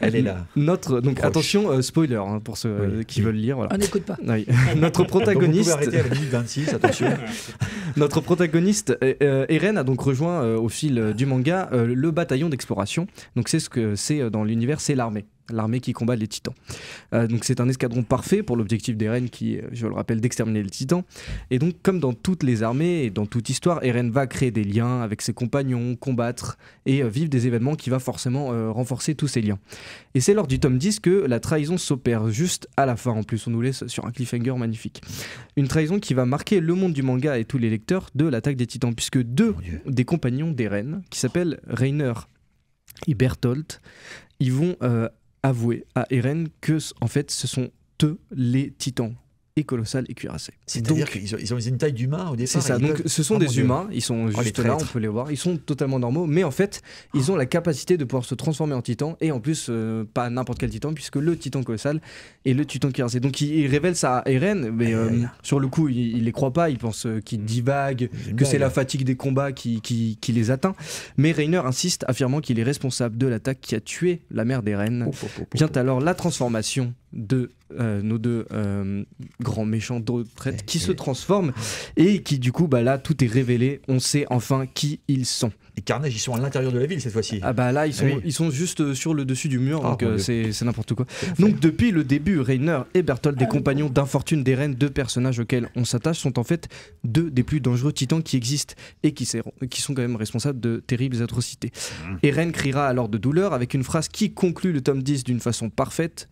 S5: Elle est là.
S6: Donc attention, spoiler hein, pour ceux qui veulent lire. Voilà.
S3: On n'écoute pas.
S6: Oui. Notre protagoniste.
S5: Donc vous pouvez arrêter à la minute 26, attention.
S6: Notre protagoniste, Eren, a donc rejoint au fil du manga le bataillon d'exploration. Donc c'est ce que c'est dans l'univers, c'est l'armée qui combat les titans. Donc c'est un escadron parfait pour l'objectif d'Eren qui est, je le rappelle, d'exterminer les titans. Et donc comme dans toutes les armées et dans toute histoire, Eren va créer des liens avec ses compagnons, combattre et vivre des événements qui va forcément renforcer tous ces liens. Et c'est lors du tome 10 que la trahison s'opère juste à la fin. En plus, on nous laisse sur un cliffhanger magnifique. Une trahison qui va marquer le monde du manga et tous les lecteurs de l'Attaque des Titans, puisque deux des compagnons d'Eren, qui s'appellent Reiner et Bertholdt, ils vont avouer à Eren que en fait ce sont eux les titans, et colossal et cuirassé.
S5: C'est-à-dire qu'ils ont une taille d'humain au départ.
S6: C'est ça, donc ce sont des humains, ils sont juste là, on peut les voir, ils sont totalement normaux, mais en fait ils ont la capacité de pouvoir se transformer en titan, et en plus pas n'importe quel titan, puisque le titan colossal et le titan cuirassé. Donc il révèle ça à Eren, mais sur le coup il les croit pas, il pense qu'ils divaguent, que c'est la fatigue des combats qui les atteint, mais Reiner insiste, affirmant qu'il est responsable de l'attaque qui a tué la mère d'Eren. Vient alors la transformation de nos deux grands méchants de retraite qui se transforment et qui du coup là tout est révélé, on sait enfin qui ils sont.
S5: Et Carnage, ils sont à l'intérieur de la ville cette fois-ci.
S6: Là ils sont juste sur le dessus du mur, donc c'est n'importe quoi. Donc depuis le début, Reiner et Bertholdt, des compagnons d'infortune d'Eren, deux personnages auxquels on s'attache, sont en fait deux des plus dangereux titans qui existent et qui sont quand même responsables de terribles atrocités. Eren criera alors de douleur avec une phrase qui conclut le tome 10 d'une façon parfaite.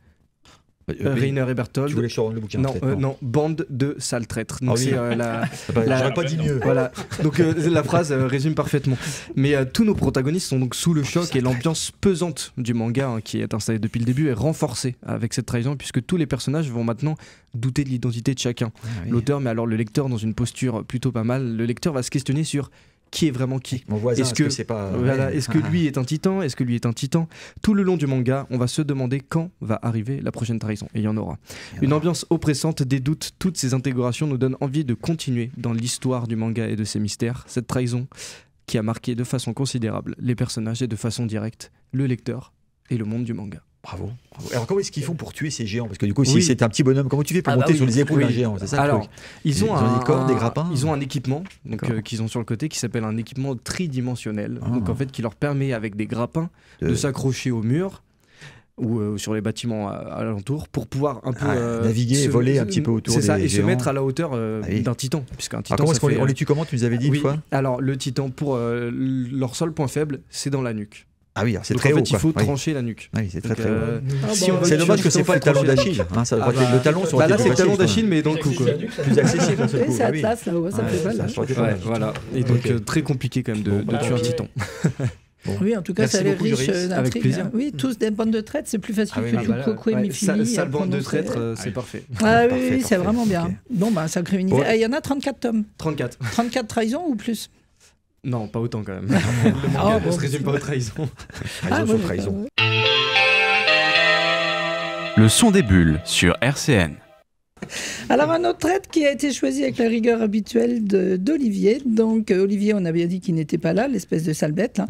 S6: Reiner et Bertholdt.
S5: Tu voulais que je rende le bouquin?
S6: Non, bande de sales traîtres. Donc c'est
S5: j'aurais pas dit mieux.
S6: Voilà. Donc la phrase résume parfaitement. Mais tous nos protagonistes sont donc sous le choc et l'ambiance pesante du manga qui est installée depuis le début est renforcée avec cette trahison, puisque tous les personnages vont maintenant douter de l'identité de chacun. L'auteur met alors le lecteur dans une posture plutôt pas mal. Le lecteur va se questionner sur qui est vraiment qui.
S5: Mon voisin, est-ce que c'est pas...
S6: Est-ce que lui est un titan? Est-ce que lui est un titan? Tout le long du manga, on va se demander quand va arriver la prochaine trahison. Et il y en aura. Une ambiance oppressante, des doutes, toutes ces intégrations nous donnent envie de continuer dans l'histoire du manga et de ses mystères. Cette trahison qui a marqué de façon considérable les personnages et de façon directe le lecteur et le monde du manga.
S5: Bravo. Alors comment est-ce qu'ils font pour tuer ces géants? Parce que du coup, si c'est un petit bonhomme, comment tu fais pour monter sur les épaules d'un géant? C'est ça le truc.
S6: Ils ont
S5: des cordes, des grappins.
S6: Ils ont un équipement qu'ils ont sur le côté qui s'appelle un équipement tridimensionnel. Donc en fait, qui leur permet avec des grappins de s'accrocher au mur ou sur les bâtiments alentours pour pouvoir un peu
S5: naviguer et voler un petit peu autour des géants.
S6: C'est ça, et se mettre à la hauteur d'un titan.
S5: Puisqu'un titan, comment est-ce qu'on les tue? Comment tu nous avais dit une fois?
S6: Alors le titan, pour leur seul point faible, c'est dans la nuque.
S5: Ah oui, c'est
S6: donc
S5: très haut.
S6: En fait, il faut trancher la nuque.
S5: Oui, c'est très haut.
S6: C'est
S5: dommage que c'est pas le talon d'Achille. Le talon sur
S6: là, c'est le talon d'Achille, mais dans le cou.
S5: Plus accessible.
S3: C'est à place là-haut, ça fait mal.
S6: Voilà. Et donc très compliqué quand même de tuer un titan.
S3: Oui, en tout cas, ça a l'air riche d'intrigue. Oui, tous des bandes de traite, c'est plus facile que du coco et Mifimi.
S6: Sale bande de traître, c'est parfait.
S3: Ah oui, c'est vraiment bien. Bon, bah, sacré univers. Il y en a 34 tomes. 34 trahisons ou plus?
S6: Non, pas autant quand même. Le manga ne se résume pas aux trahisons.
S5: Trahison.
S1: Le son des bulles sur RCN.
S3: Alors un autre traite qui a été choisi avec la rigueur habituelle d'Olivier. Donc Olivier, on a bien dit qu'il n'était pas là, l'espèce de sale bête.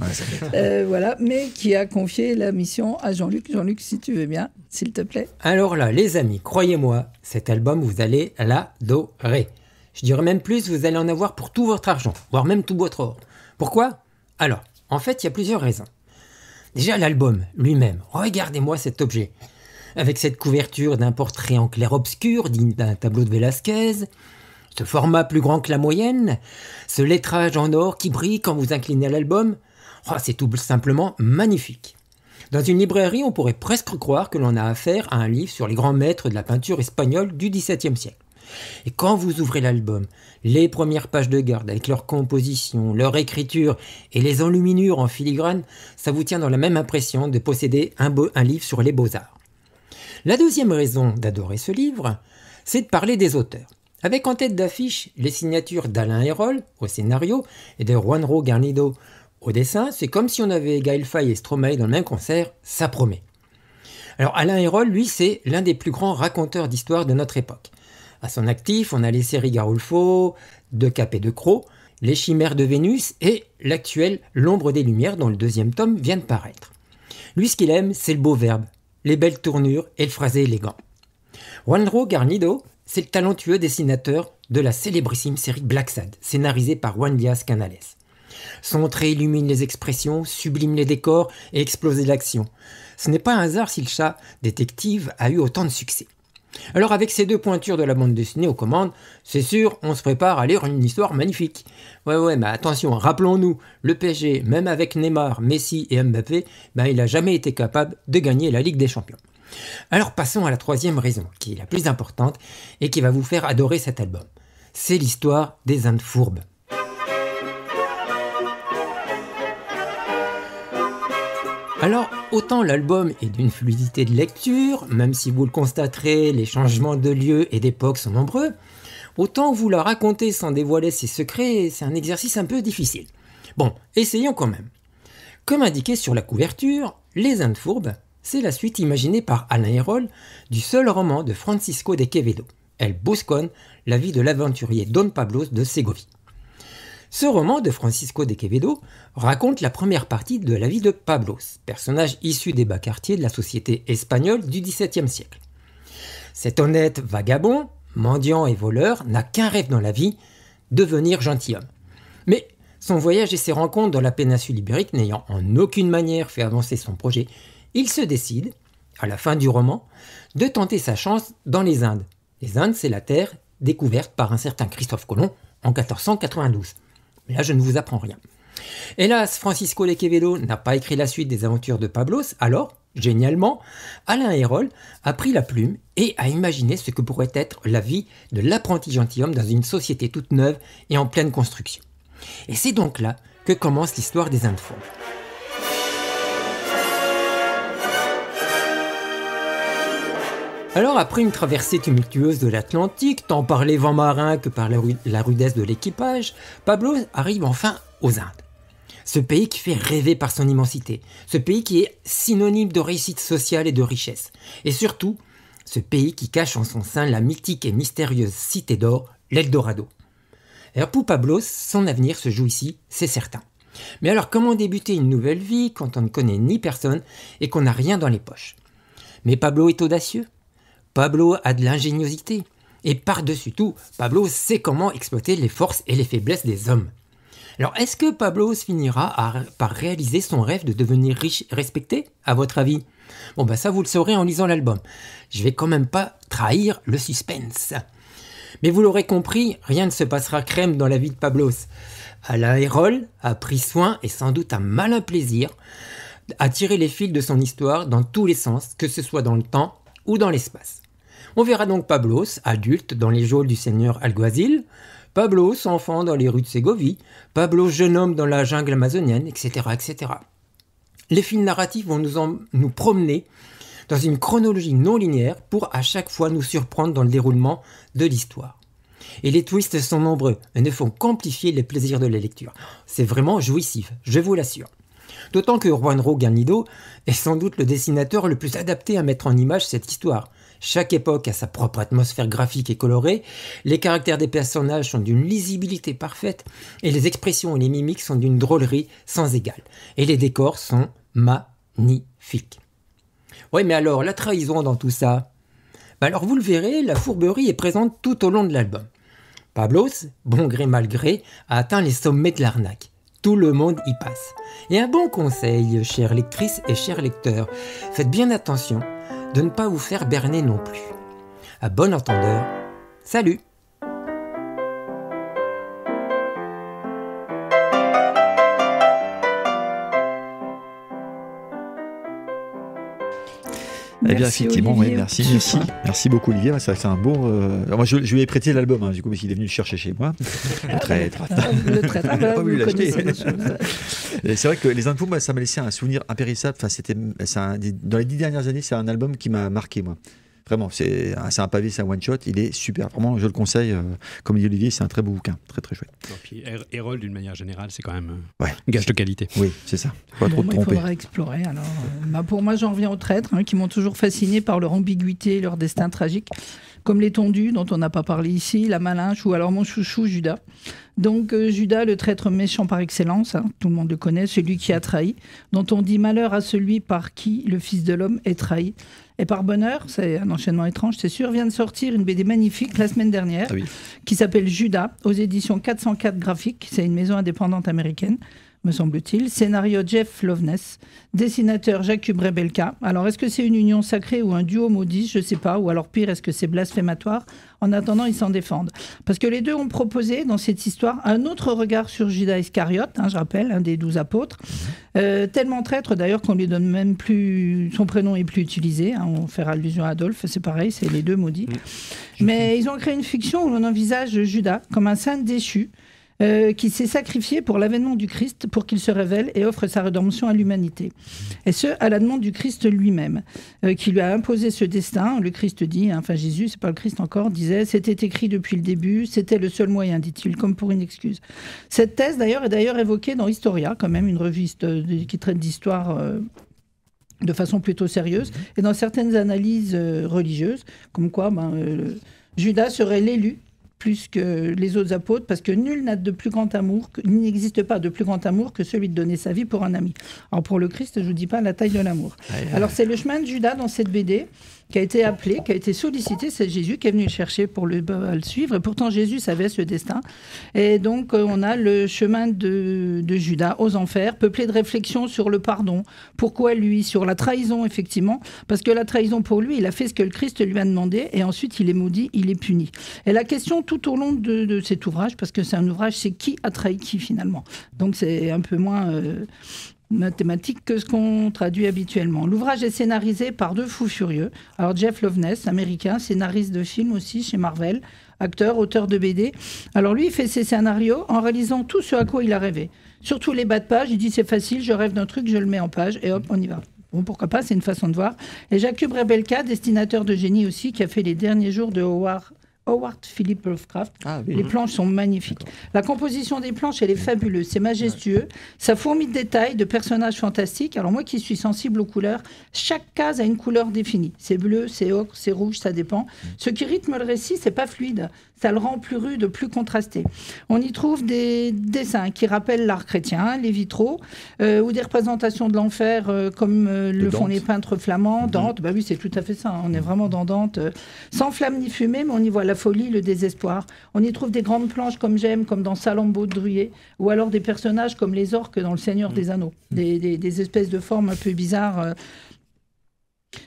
S3: Voilà, mais qui a confié la mission à Jean-Luc. Jean-Luc, si tu veux bien, s'il te plaît.
S9: Alors là, les amis, croyez-moi, cet album, vous allez l'adorer. Je dirais même plus, vous allez en avoir pour tout votre argent, voire même tout votre or. Pourquoi? Alors, en fait, il y a plusieurs raisons. Déjà, l'album lui-même. Regardez-moi cet objet. Avec cette couverture d'un portrait en clair-obscur, digne d'un tableau de Velázquez, ce format plus grand que la moyenne, ce lettrage en or qui brille quand vous inclinez l'album, c'est tout simplement magnifique. Dans une librairie, on pourrait presque croire que l'on a affaire à un livre sur les grands maîtres de la peinture espagnole du XVIIe siècle. Et quand vous ouvrez l'album, les premières pages de garde avec leur composition, leur écriture et les enluminures en filigrane, ça vous tient dans la même impression de posséder un livre sur les beaux-arts. La deuxième raison d'adorer ce livre, c'est de parler des auteurs. Avec en tête d'affiche les signatures d'Alain Hérol au scénario et de Juanro Garnido au dessin, c'est comme si on avait Gaël Faye et Stromae dans le même concert, ça promet. Alors Alain Hérol, lui, c'est l'un des plus grands raconteurs d'histoire de notre époque. À son actif, on a les séries Garulfo, De Cap et de Croc, Les Chimères de Vénus et l'actuel L'Ombre des Lumières dont le deuxième tome vient de paraître. Lui, ce qu'il aime, c'est le beau verbe, les belles tournures et le phrasé élégant. Juanro Garnido, c'est le talentueux dessinateur de la célébrissime série Black Sad, scénarisée par Juan Diaz Canales. Son trait illumine les expressions, sublime les décors et explose l'action. Ce n'est pas un hasard si le chat détective a eu autant de succès. Alors avec ces deux pointures de la bande dessinée aux commandes, c'est sûr, on se prépare à lire une histoire magnifique. Ouais, mais attention, rappelons-nous, le PSG, même avec Neymar, Messi et Mbappé, il n'a jamais été capable de gagner la Ligue des Champions. Alors passons à la troisième raison, qui est la plus importante et qui va vous faire adorer cet album. C'est l'histoire des Indes fourbes. Alors, autant l'album est d'une fluidité de lecture, même si vous le constaterez, les changements de lieu et d'époque sont nombreux, autant vous la raconter sans dévoiler ses secrets, c'est un exercice un peu difficile. Bon, essayons quand même. Comme indiqué sur la couverture, Les Indes fourbes, c'est la suite imaginée par Alain Hérol du seul roman de Francisco de Quevedo, El Buscón, la vie de l'aventurier Don Pablos de Ségovie. Ce roman de Francisco de Quevedo raconte la première partie de la vie de Pablos, personnage issu des bas quartiers de la société espagnole du XVIIe siècle. Cet honnête vagabond, mendiant et voleur, n'a qu'un rêve dans la vie, devenir gentilhomme. Mais son voyage et ses rencontres dans la péninsule ibérique n'ayant en aucune manière fait avancer son projet, il se décide, à la fin du roman, de tenter sa chance dans les Indes. Les Indes, c'est la terre découverte par un certain Christophe Colomb en 1492. Mais là, je ne vous apprends rien. Hélas, Francisco de Quevedo n'a pas écrit la suite des aventures de Pablos, alors, génialement, Alain Hérol a pris la plume et a imaginé ce que pourrait être la vie de l'apprenti gentilhomme dans une société toute neuve et en pleine construction. Et c'est donc là que commence l'histoire des Indes fourbes. Alors, après une traversée tumultueuse de l'Atlantique, tant par les vents marins que par la rudesse de l'équipage, Pablos arrive enfin aux Indes. Ce pays qui fait rêver par son immensité, ce pays qui est synonyme de réussite sociale et de richesse, et surtout, ce pays qui cache en son sein la mythique et mystérieuse cité d'or, l'Eldorado. Alors pour Pablos, son avenir se joue ici, c'est certain. Mais alors comment débuter une nouvelle vie quand on ne connaît ni personne et qu'on n'a rien dans les poches ? Mais Pablo est audacieux. Pablo a de l'ingéniosité. Et par-dessus tout, Pablo sait comment exploiter les forces et les faiblesses des hommes. Alors, est-ce que Pablo finira par réaliser son rêve de devenir riche et respecté, à votre avis ? Bon, ça, vous le saurez en lisant l'album. Je vais quand même pas trahir le suspense. Mais vous l'aurez compris, rien ne se passera crème dans la vie de Pablos. Alain Hérol a pris soin, et sans doute un malin plaisir, à tirer les fils de son histoire dans tous les sens, que ce soit dans le temps ou dans l'espace. On verra donc Pablos, adulte, dans les geôles du seigneur Alguazil, Pablos, enfant dans les rues de Ségovie, Pablos, jeune homme dans la jungle amazonienne, etc. etc. Les fils narratifs vont nous promener dans une chronologie non linéaire pour à chaque fois nous surprendre dans le déroulement de l'histoire. Et les twists sont nombreux et ne font qu'amplifier les plaisirs de la lecture. C'est vraiment jouissif, je vous l'assure. D'autant que Juanro Garnido est sans doute le dessinateur le plus adapté à mettre en image cette histoire. Chaque époque a sa propre atmosphère graphique et colorée, les caractères des personnages sont d'une lisibilité parfaite, et les expressions et les mimiques sont d'une drôlerie sans égale. Et les décors sont magnifiques. Oui, mais alors, la trahison dans tout ça ? Alors vous le verrez, la fourberie est présente tout au long de l'album. Pablos, bon gré mal gré, a atteint les sommets de l'arnaque. Tout le monde y passe. Et un bon conseil, chères lectrices et chers lecteurs, faites bien attention de ne pas vous faire berner non plus. À bon entendeur, salut!
S5: Eh bien, effectivement,
S3: Olivier,
S5: merci beaucoup Olivier. C'est un beau. Moi, je lui ai prêté l'album, du coup, parce qu'il est venu le chercher chez moi. Le traître.
S3: Pas voulu l'acheter.
S5: C'est vrai que les infos, ça m'a laissé un souvenir impérissable. Enfin, dans les 10 dernières années, c'est un album qui m'a marqué, moi. Vraiment, c'est un pavé, c'est un one shot. Il est super. Vraiment, je le conseille. Comme dit Olivier, c'est un très beau bouquin, très très chouette.
S7: Et puis Hérol, d'une manière générale, c'est quand même gage de qualité.
S5: Oui, c'est ça. Pas trop te tromper.
S3: Il faudra explorer. Alors, pour moi, j'en reviens aux traîtres, qui m'ont toujours fasciné par leur ambiguïté et leur destin tragique, comme les tondus dont on n'a pas parlé ici, la Malinche ou alors mon chouchou Judas. Donc Judas, le traître méchant par excellence, tout le monde le connaît, celui qui a trahi, dont on dit malheur à celui par qui le Fils de l'homme est trahi. Et par bonheur, c'est un enchaînement étrange, c'est sûr, vient de sortir une BD magnifique la semaine dernière, qui s'appelle Judas, aux éditions 404 Graphiques. C'est une maison indépendante américaine, me semble-t-il. Scénario Jeff Loveness, dessinateur Jakub Rebelka. Alors, est-ce que c'est une union sacrée ou un duo maudit ? Je ne sais pas. Ou alors pire, est-ce que c'est blasphématoire ? En attendant, ils s'en défendent. Parce que les deux ont proposé, dans cette histoire, un autre regard sur Judas Iscariote, je rappelle, un des 12 apôtres. Tellement traître, d'ailleurs, qu'on lui donne même plus... Son prénom est plus utilisé. On fait allusion à Adolphe, c'est pareil, c'est les deux maudits. Mais ils ont créé une fiction où l'on envisage Judas comme un saint déchu, qui s'est sacrifié pour l'avènement du Christ, pour qu'il se révèle et offre sa rédemption à l'humanité. Et ce, à la demande du Christ lui-même, qui lui a imposé ce destin. Le Christ dit, Jésus, c'est pas le Christ encore, disait, c'était écrit depuis le début, c'était le seul moyen, dit-il, comme pour une excuse. Cette thèse, d'ailleurs, est évoquée dans Historia, quand même, une revue qui traite d'histoire de façon plutôt sérieuse, et dans certaines analyses religieuses, comme quoi Judas serait l'élu plus que les autres apôtres, parce que nul n'a de plus grand amour, il n'existe pas de plus grand amour que celui de donner sa vie pour un ami. Alors pour le Christ, je ne vous dis pas la taille de l'amour. Alors c'est le chemin de Judas dans cette BD, qui a été appelé, qui a été sollicité, c'est Jésus qui est venu le chercher pour le suivre, et pourtant Jésus savait ce destin. Et donc on a le chemin de Judas aux enfers, peuplé de réflexions sur le pardon. Pourquoi lui ? Sur la trahison, effectivement, parce que la trahison pour lui, il a fait ce que le Christ lui a demandé, et ensuite il est maudit, il est puni. Et la question tout au long de cet ouvrage, parce que c'est un ouvrage, c'est qui a trahi qui finalement. Donc c'est un peu moins... mathématique que ce qu'on traduit habituellement. L'ouvrage est scénarisé par deux fous furieux. Alors Jeff Loveness, américain, scénariste de film aussi chez Marvel, acteur, auteur de BD. Alors lui, il fait ses scénarios en réalisant tout ce à quoi il a rêvé. Surtout les bas de page, il dit c'est facile, je rêve d'un truc, je le mets en page et hop, on y va. Bon, pourquoi pas, c'est une façon de voir. Et Jakub Rebelka, dessinateur de génie aussi, qui a fait les derniers jours de Howard Philip Lovecraft. Les planches sont magnifiques. La composition des planches, elle est fabuleuse. C'est majestueux. Ça fourmille de détails, de personnages fantastiques. Alors moi qui suis sensible aux couleurs, chaque case a une couleur définie. C'est bleu, c'est ocre, c'est rouge, ça dépend. Ce qui rythme le récit, c'est pas fluide. ça le rend plus rude, plus contrasté. On y trouve des dessins qui rappellent l'art chrétien, les vitraux, ou des représentations de l'enfer, comme le font les peintres flamands. Dante, bah oui, c'est tout à fait ça, on est vraiment dans Dante. Sans flamme ni fumée, mais on y voit la folie, le désespoir. On y trouve des grandes planches comme j'aime, comme dans Salammbô de Druillet, ou alors des personnages comme les orques dans Le Seigneur des Anneaux, des espèces de formes un peu bizarres.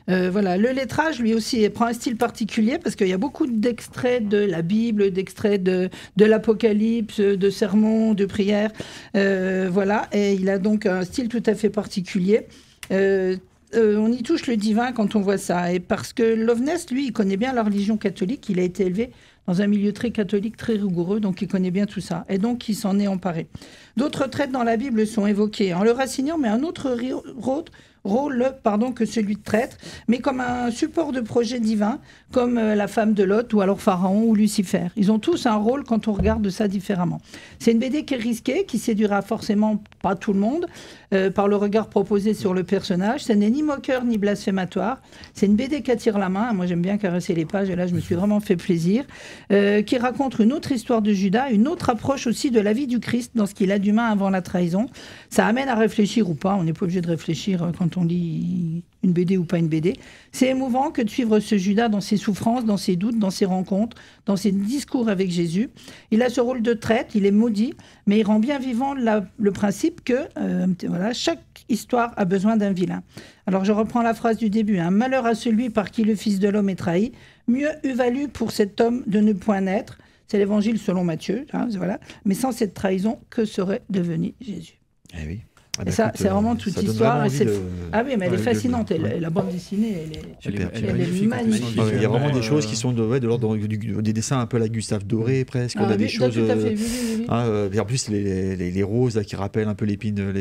S3: Voilà, le lettrage, lui aussi, prend un style particulier parce qu'il y a beaucoup d'extraits de la Bible, d'extraits de l'Apocalypse, de sermons, de prières. Voilà, et il a donc un style tout à fait particulier. On y touche le divin quand on voit ça. Et parce que Loveness, lui, il connaît bien la religion catholique, il a été élevé dans un milieu très catholique, très rigoureux, donc il connaît bien tout ça. Et donc, il s'en est emparé. D'autres traits dans la Bible sont évoqués en le rassignant, mais un autre rôle que celui de traître, mais comme un support de projet divin, comme la femme de Lot, ou alors Pharaon, ou Lucifer. Ils ont tous un rôle quand on regarde ça différemment. C'est une BD qui est risquée, qui séduira forcément pas tout le monde, par le regard proposé sur le personnage. Ce n'est ni moqueur, ni blasphématoire. C'est une BD qui attire la main. Moi, j'aime bien caresser les pages, et là, je me suis vraiment fait plaisir. Qui raconte une autre histoire de Judas, une autre approche aussi de la vie du Christ, dans ce qu'il a d'humain avant la trahison. Ça amène à réfléchir ou pas. On n'est pas obligé de réfléchir quand on lit une BD ou pas une BD. C'est émouvant que de suivre ce Judas dans ses souffrances, dans ses doutes, dans ses rencontres, dans ses discours avec Jésus. Il a ce rôle de traître, il est maudit, mais il rend bien vivant le principe que voilà, chaque histoire a besoin d'un vilain. Alors je reprends la phrase du début. « Malheur à celui par qui le Fils de l'homme est trahi. Mieux eût valu pour cet homme de ne point naître. » C'est l'évangile selon Matthieu. Hein, voilà. Mais sans cette trahison, que serait devenu Jésus?
S5: Eh oui.
S3: Ah bah et ça, écoute, c'est vraiment toute l'histoire. Ah oui, mais elle est fascinante. La bande dessinée, elle est magnifique.
S5: Il y a vraiment des choses qui sont de l'ordre des dessins un peu à la Gustave Doré, presque. On a des choses.
S3: Tout à fait, oui.
S5: Et en plus, les roses là, qui rappellent un peu l'épine,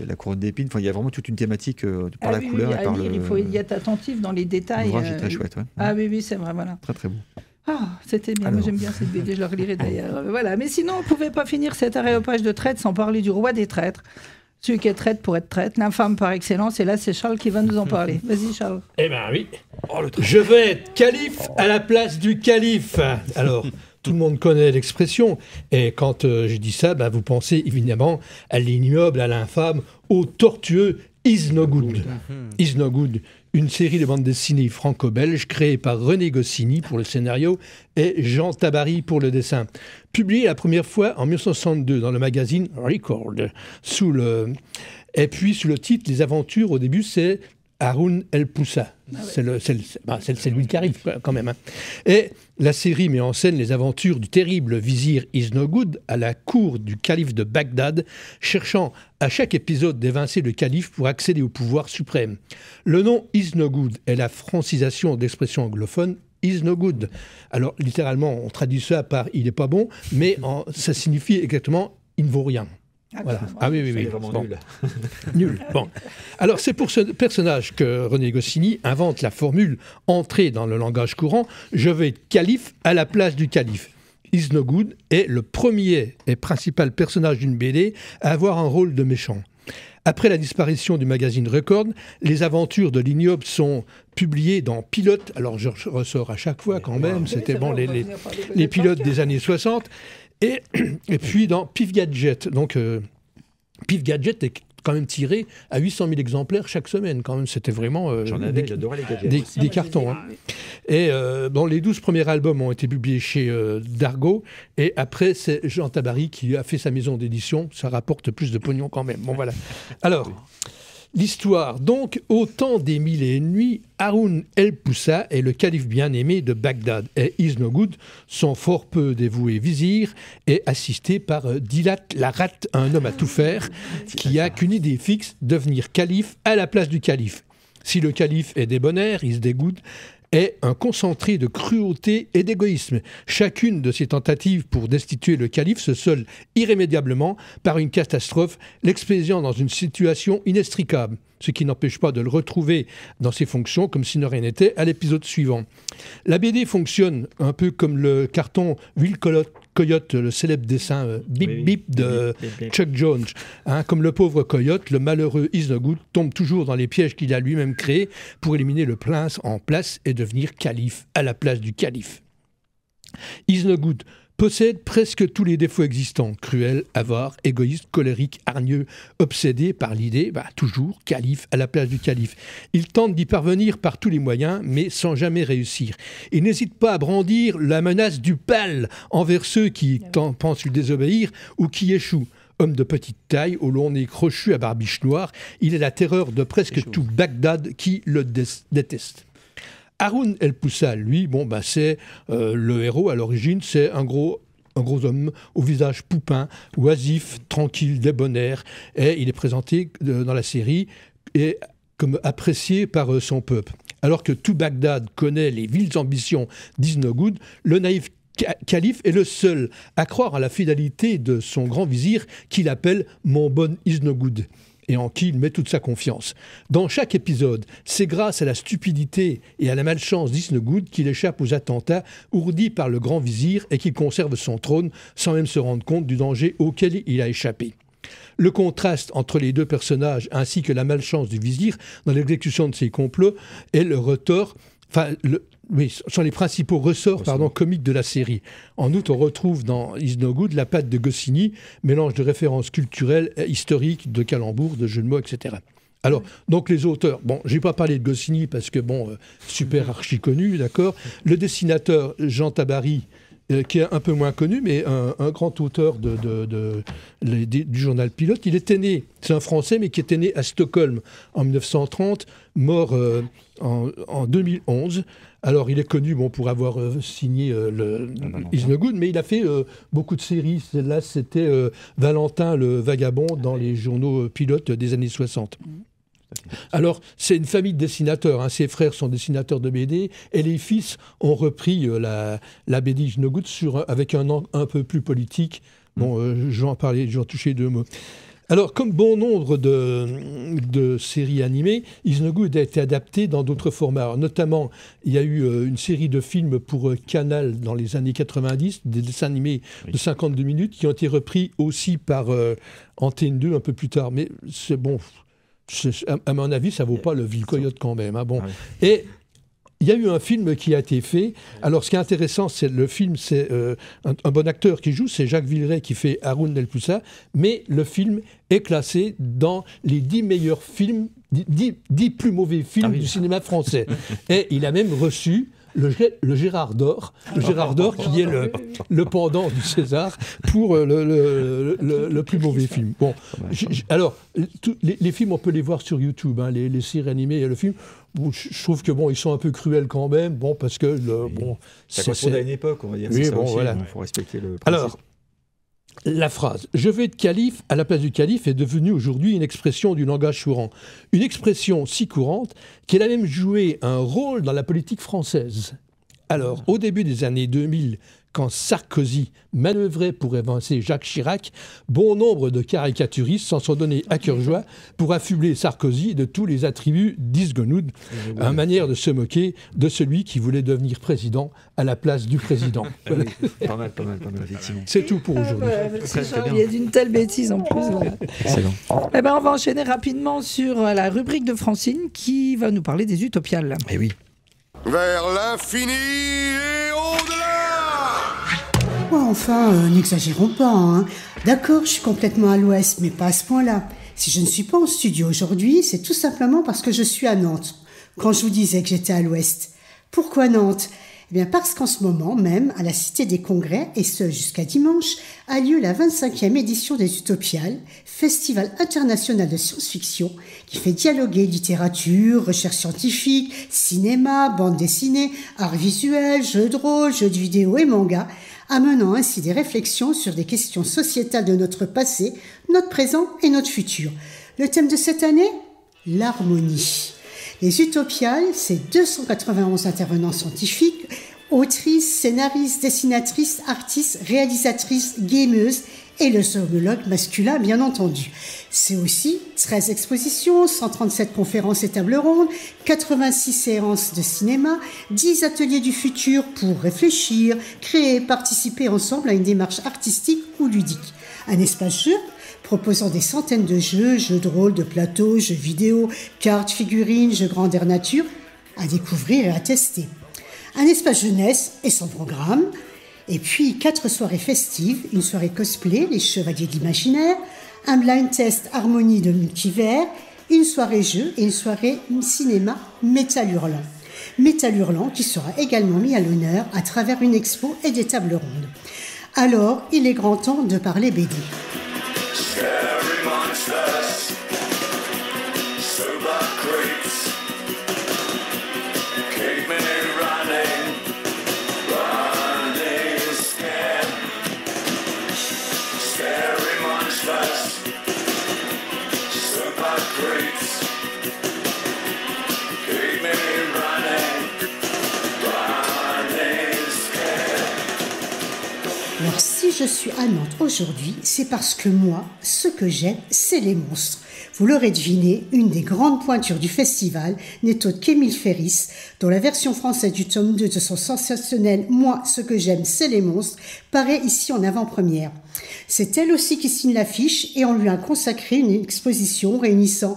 S5: la couronne d'épines. Enfin, il y a vraiment toute une thématique par la couleur. Et par
S3: il faut y être attentif dans les détails.
S5: L'ouvrage est très chouette. Ouais.
S3: Ah oui, c'est vrai, voilà.
S5: Très, très beau.
S3: Ah, c'était bien. Moi, j'aime bien cette BD, je la relirai d'ailleurs. Voilà. Mais sinon, on ne pouvait pas finir cet aréopage de traître sans parler du roi des traîtres. Celui qui est traître pour être traître, l'infâme par excellence. Et là, c'est Charles qui va nous en parler. Vas-y, Charles.
S4: Eh bien, oui. Je vais être calife à la place du calife. Alors, tout le monde connaît l'expression. Et quand je dis ça, vous pensez évidemment à l'ignoble, à l'infâme, au tortueux Is No Good. Is No Good, une série de bandes dessinées franco-belge créée par René Goscinny pour le scénario et Jean Tabary pour le dessin. Publiée la première fois en 1962 dans le magazine Record. Et puis sous le titre Les Aventures, au début, c'est Haroun El Poussa. C'est lui le calife, quand même. Hein. Et la série met en scène les aventures du terrible vizir Is No Good à la cour du calife de Bagdad, cherchant à chaque épisode d'évincer le calife pour accéder au pouvoir suprême. Le nom Is No Good est la francisation d'expression anglophone Is No Good. Alors, littéralement, on traduit ça par « il n'est pas bon », mais ça signifie exactement « il ne vaut rien ». Voilà. Ah oui.
S5: C'est vraiment nul.
S4: Nul. Bon. Alors, c'est pour ce personnage que René Goscinny invente la formule entrée dans le langage courant « je vais être calife à la place du calife ». Is No Good est le premier et principal personnage d'une BD à avoir un rôle de méchant. Après la disparition du magazine Record, les aventures de l'ignoble sont publiées dans Pilote. Alors, je ressors à chaque fois quand même, c'était bon, les pilotes des années 60. Et puis dans Pif Gadget. Donc, Pif Gadget est quand même tiré à 800 000 exemplaires chaque semaine. Quand même, c'était vraiment des cartons. Hein. Et les 12 premiers albums ont été publiés chez Dargaud. Et après, c'est Jean Tabary qui a fait sa maison d'édition. Ça rapporte plus de pognon quand même. Bon, voilà. Alors, l'histoire. Donc, au temps des mille et une nuits, Haroun El Poussa est le calife bien-aimé de Bagdad et Is No Good, son fort peu dévoué vizir, est assisté par Dilat Larat, un homme à tout faire, qui a qu'une idée fixe, devenir calife à la place du calife. Si le calife est débonnaire, Is No Good est un concentré de cruauté et d'égoïsme. Chacune de ses tentatives pour destituer le calife se solde irrémédiablement par une catastrophe, l'expédiant dans une situation inextricable, ce qui n'empêche pas de le retrouver dans ses fonctions comme si ne rien n'était à l'épisode suivant. La BD fonctionne un peu comme le carton Will Coyote, le célèbre dessin Bip Bip de Chuck Jones. Hein, comme le pauvre coyote, le malheureux Is No Good tombe toujours dans les pièges qu'il a lui-même créés pour éliminer le prince en place et devenir calife à la place du calife. Isnogood possède presque tous les défauts existants. Cruel, avare, égoïste, colérique, hargneux, obsédé par l'idée, toujours, calife à la place du calife. Il tente d'y parvenir par tous les moyens, mais sans jamais réussir. Il n'hésite pas à brandir la menace du pal envers ceux qui pensent lui désobéir ou qui échouent. Homme de petite taille, au long nez crochu à barbiche noire, il est la terreur de presque tout Bagdad qui le déteste. Haroun El-Poussa, lui, c'est le héros à l'origine, c'est un gros homme au visage poupin, oisif, tranquille, débonnaire, et il est présenté dans la série et comme apprécié par son peuple. Alors que tout Bagdad connaît les viles ambitions d'Isnogoud, le naïf calife est le seul à croire à la fidélité de son grand vizir qu'il appelle « mon bon Isnogoud » et en qui il met toute sa confiance. Dans chaque épisode, c'est grâce à la stupidité et à la malchance d'Isnogoud qu'il échappe aux attentats ourdis par le grand vizir et qu'il conserve son trône sans même se rendre compte du danger auquel il a échappé. Le contraste entre les deux personnages ainsi que la malchance du vizir dans l'exécution de ses complots est le retort... sont les principaux ressorts comiques de la série. En outre, on retrouve dans Isnogoud la patte de Goscinny, mélange de références culturelles, historiques, de calembours, de jeux de mots, etc. Alors, donc les auteurs, j'ai pas parlé de Goscinny parce que, super archi connu, d'accord. Le dessinateur Jean Tabary, qui est un peu moins connu, mais un grand auteur du journal Pilote. Il était né, c'est un Français, mais qui était né à Stockholm en 1930, mort en 2011. Alors, il est connu pour avoir signé Isnogoud, mais il a fait beaucoup de séries. Là, c'était Valentin le Vagabond dans les journaux Pilote des années 60. Alors, c'est une famille de dessinateurs. Ses frères sont dessinateurs de BD et les fils ont repris la BD Isnogoud avec un angle un peu plus politique. Je vais en parler, je vais en toucher deux mots. Alors, comme bon nombre de séries animées, Isnogoud a été adapté dans d'autres formats. Alors, notamment, il y a eu une série de films pour Canal dans les années 90, des dessins animés de 52 minutes qui ont été repris aussi par Antenne 2 un peu plus tard. Mais c'est bon... à mon avis, ça ne vaut pas le Ville Coyote quand même. Et il y a eu un film qui a été fait. Alors, ce qui est intéressant, c'est le film, c'est un bon acteur qui joue, c'est Jacques Villeray qui fait Haroun El-Poussa, mais le film est classé dans les 10 meilleurs films, 10 plus mauvais films du cinéma français. Et il a même reçu le Gérard d'Or, qui est le pendant du César pour le plus mauvais film. Alors, les films, on peut les voir sur YouTube, les séries animées et le film. Je trouve que ils sont un peu cruels quand même, parce que
S5: ça correspond à une époque, on va dire.
S4: Oui,
S5: voilà. Il faut respecter le principe.
S4: Alors, la phrase « je veux être calife » à la place du calife est devenue aujourd'hui une expression du langage courant. Une expression si courante qu'elle a même joué un rôle dans la politique française. Alors, au début des années 2000, quand Sarkozy manœuvrait pour évincer Jacques Chirac, bon nombre de caricaturistes s'en sont donnés à cœur joie pour affubler Sarkozy de tous les attributs d'Isnogoud, une manière de se moquer de celui qui voulait devenir président à la place du président.
S5: Pas mal, effectivement.
S4: C'est tout pour aujourd'hui.
S3: Il y a d'une telle bêtise en plus.
S5: Excellent.
S3: On va enchaîner rapidement sur la rubrique de Francine qui va nous parler des utopiales.
S5: Eh oui.
S10: Vers l'infini et au-delà.
S11: Enfin, n'exagérons pas. D'accord, je suis complètement à l'ouest, mais pas à ce point-là. Si je ne suis pas en studio aujourd'hui, c'est tout simplement parce que je suis à Nantes. Quand je vous disais que j'étais à l'ouest. Pourquoi Nantes ? Eh bien parce qu'en ce moment même, à la Cité des Congrès, et ce jusqu'à dimanche, a lieu la 25e édition des Utopiales, festival international de science-fiction qui fait dialoguer littérature, recherche scientifique, cinéma, bande dessinée, art visuel, jeux de rôle, jeux de vidéo et manga, amenant ainsi des réflexions sur des questions sociétales de notre passé, notre présent et notre futur. Le thème de cette année ? L'harmonie. Les Utopiales, c'est 291 intervenants scientifiques, autrices, scénaristes, dessinatrices, artistes, réalisatrices, gameuses et le somnologue masculin, bien entendu. C'est aussi 13 expositions, 137 conférences et tables rondes, 86 séances de cinéma, 10 ateliers du futur pour réfléchir, créer, participer ensemble à une démarche artistique ou ludique. Un espace jeu proposant des centaines de jeux, jeux de rôle, de plateau, jeux vidéo, cartes, figurines, jeux grandeur nature, à découvrir et à tester. Un espace jeunesse et son programme, Et puis 4 soirées festives, une soirée cosplay, les Chevaliers de l'Imaginaire, un blind test harmonie de multivers, une soirée jeu et une soirée cinéma Métal Hurlant. Métal Hurlant qui sera également mis à l'honneur à travers une expo et des tables rondes. Alors, il est grand temps de parler BD. Alors si je suis à Nantes aujourd'hui, c'est parce que moi, ce que j'aime, c'est les monstres. Vous l'aurez deviné, une des grandes pointures du festival n'est autre qu'Émile Ferris, dont la version française du tome 2 de son sensationnel « Moi, ce que j'aime, c'est les monstres » paraît ici en avant-première. C'est elle aussi qui signe l'affiche et on lui a consacré une exposition réunissant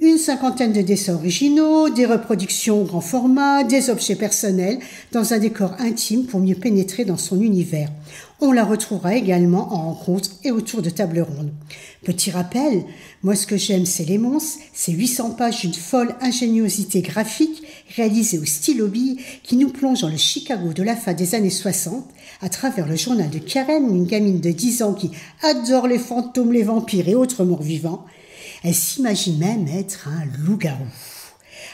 S11: une 50aine de dessins originaux, des reproductions grand format, des objets personnels dans un décor intime pour mieux pénétrer dans son univers. On la retrouvera également en rencontre et autour de tables rondes. Petit rappel, moi ce que j'aime c'est les monstres, c'est 800 pages d'une folle ingéniosité graphique réalisée au stylo bille qui nous plonge dans le Chicago de la fin des années 60 à travers le journal de Karen, une gamine de 10 ans qui adore les fantômes, les vampires et autres morts vivants. Elle s'imagine même être un loup-garou.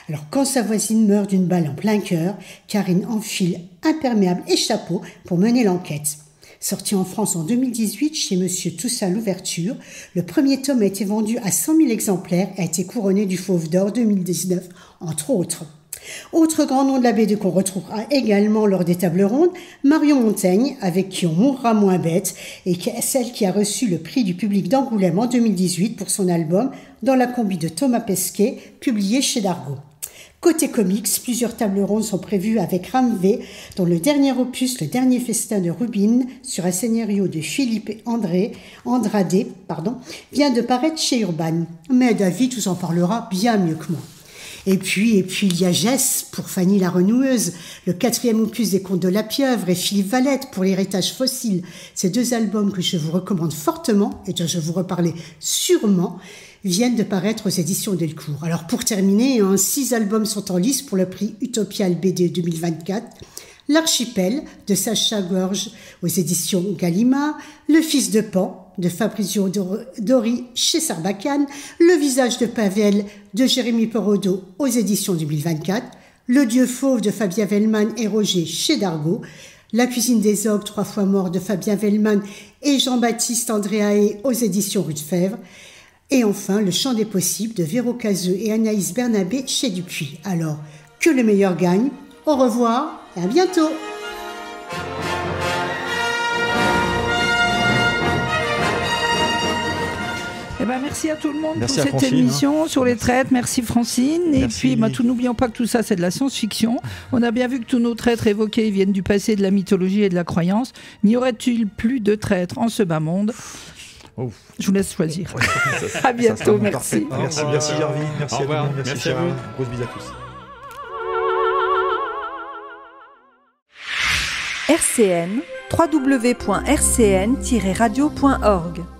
S11: Alors quand sa voisine meurt d'une balle en plein cœur, Karine enfile imperméable et chapeau pour mener l'enquête. Sorti en France en 2018 chez Monsieur Toussaint l'ouverture, le premier tome a été vendu à 100 000 exemplaires et a été couronné du Fauve d'Or 2019, entre autres. Autre grand nom de la BD qu'on retrouvera également lors des tables rondes, Marion Montaigne, avec qui on mourra moins bête, et qui est celle qui a reçu le prix du public d'Angoulême en 2018 pour son album Dans la combi de Thomas Pesquet, publié chez Dargaud. Côté comics, plusieurs tables rondes sont prévues avec Ramvé, dont le dernier opus, Le Dernier Festin de Rubin, sur un scénario de Philippe Andrade, vient de paraître chez Urban. Mais David vous en parlera bien mieux que moi. Et puis il y a Jess pour Fanny la Renoueuse, le 4e opus des Contes de la Pieuvre et Philippe Valette pour l'Héritage fossile. Ces 2 albums que je vous recommande fortement et dont je vous reparlerai sûrement viennent de paraître aux éditions Delcourt. Alors pour terminer, 6 albums sont en lice pour le prix Utopial BD 2024. L'Archipel de Sacha Gorge aux éditions Gallimard, Le Fils de Pan de Fabrizio Dori chez Sarbacane, Le Visage de Pavel de Jérémy Perodo aux éditions 2024, Le Dieu Fauve de Fabien Vellman et Roger chez Dargaud, La Cuisine des Ogres 3 fois mort de Fabien Vellman et Jean-Baptiste Andréaé aux éditions Rue de Fèvre, et enfin Le Chant des Possibles de Véro Cazeux et Anaïs Bernabé chez Dupuis. Alors, que le meilleur gagne. Au revoir et à bientôt.
S3: Eh ben, merci à tout le monde
S5: merci
S3: pour cette
S5: Francine,
S3: émission sur les traîtres. Merci Francine.
S5: Merci.
S3: Et puis, n'oublions pas que tout ça, c'est de la science-fiction. On a bien vu que tous nos traîtres évoqués viennent du passé, de la mythologie et de la croyance. N'y aurait-il plus de traîtres en ce bas monde ? Je vous laisse choisir. À bientôt, merci.
S5: Merci Gerville, merci à tout le monde, merci
S7: à vous.
S5: Grosse bise à tous.
S2: RCN, www.rcn-radio.org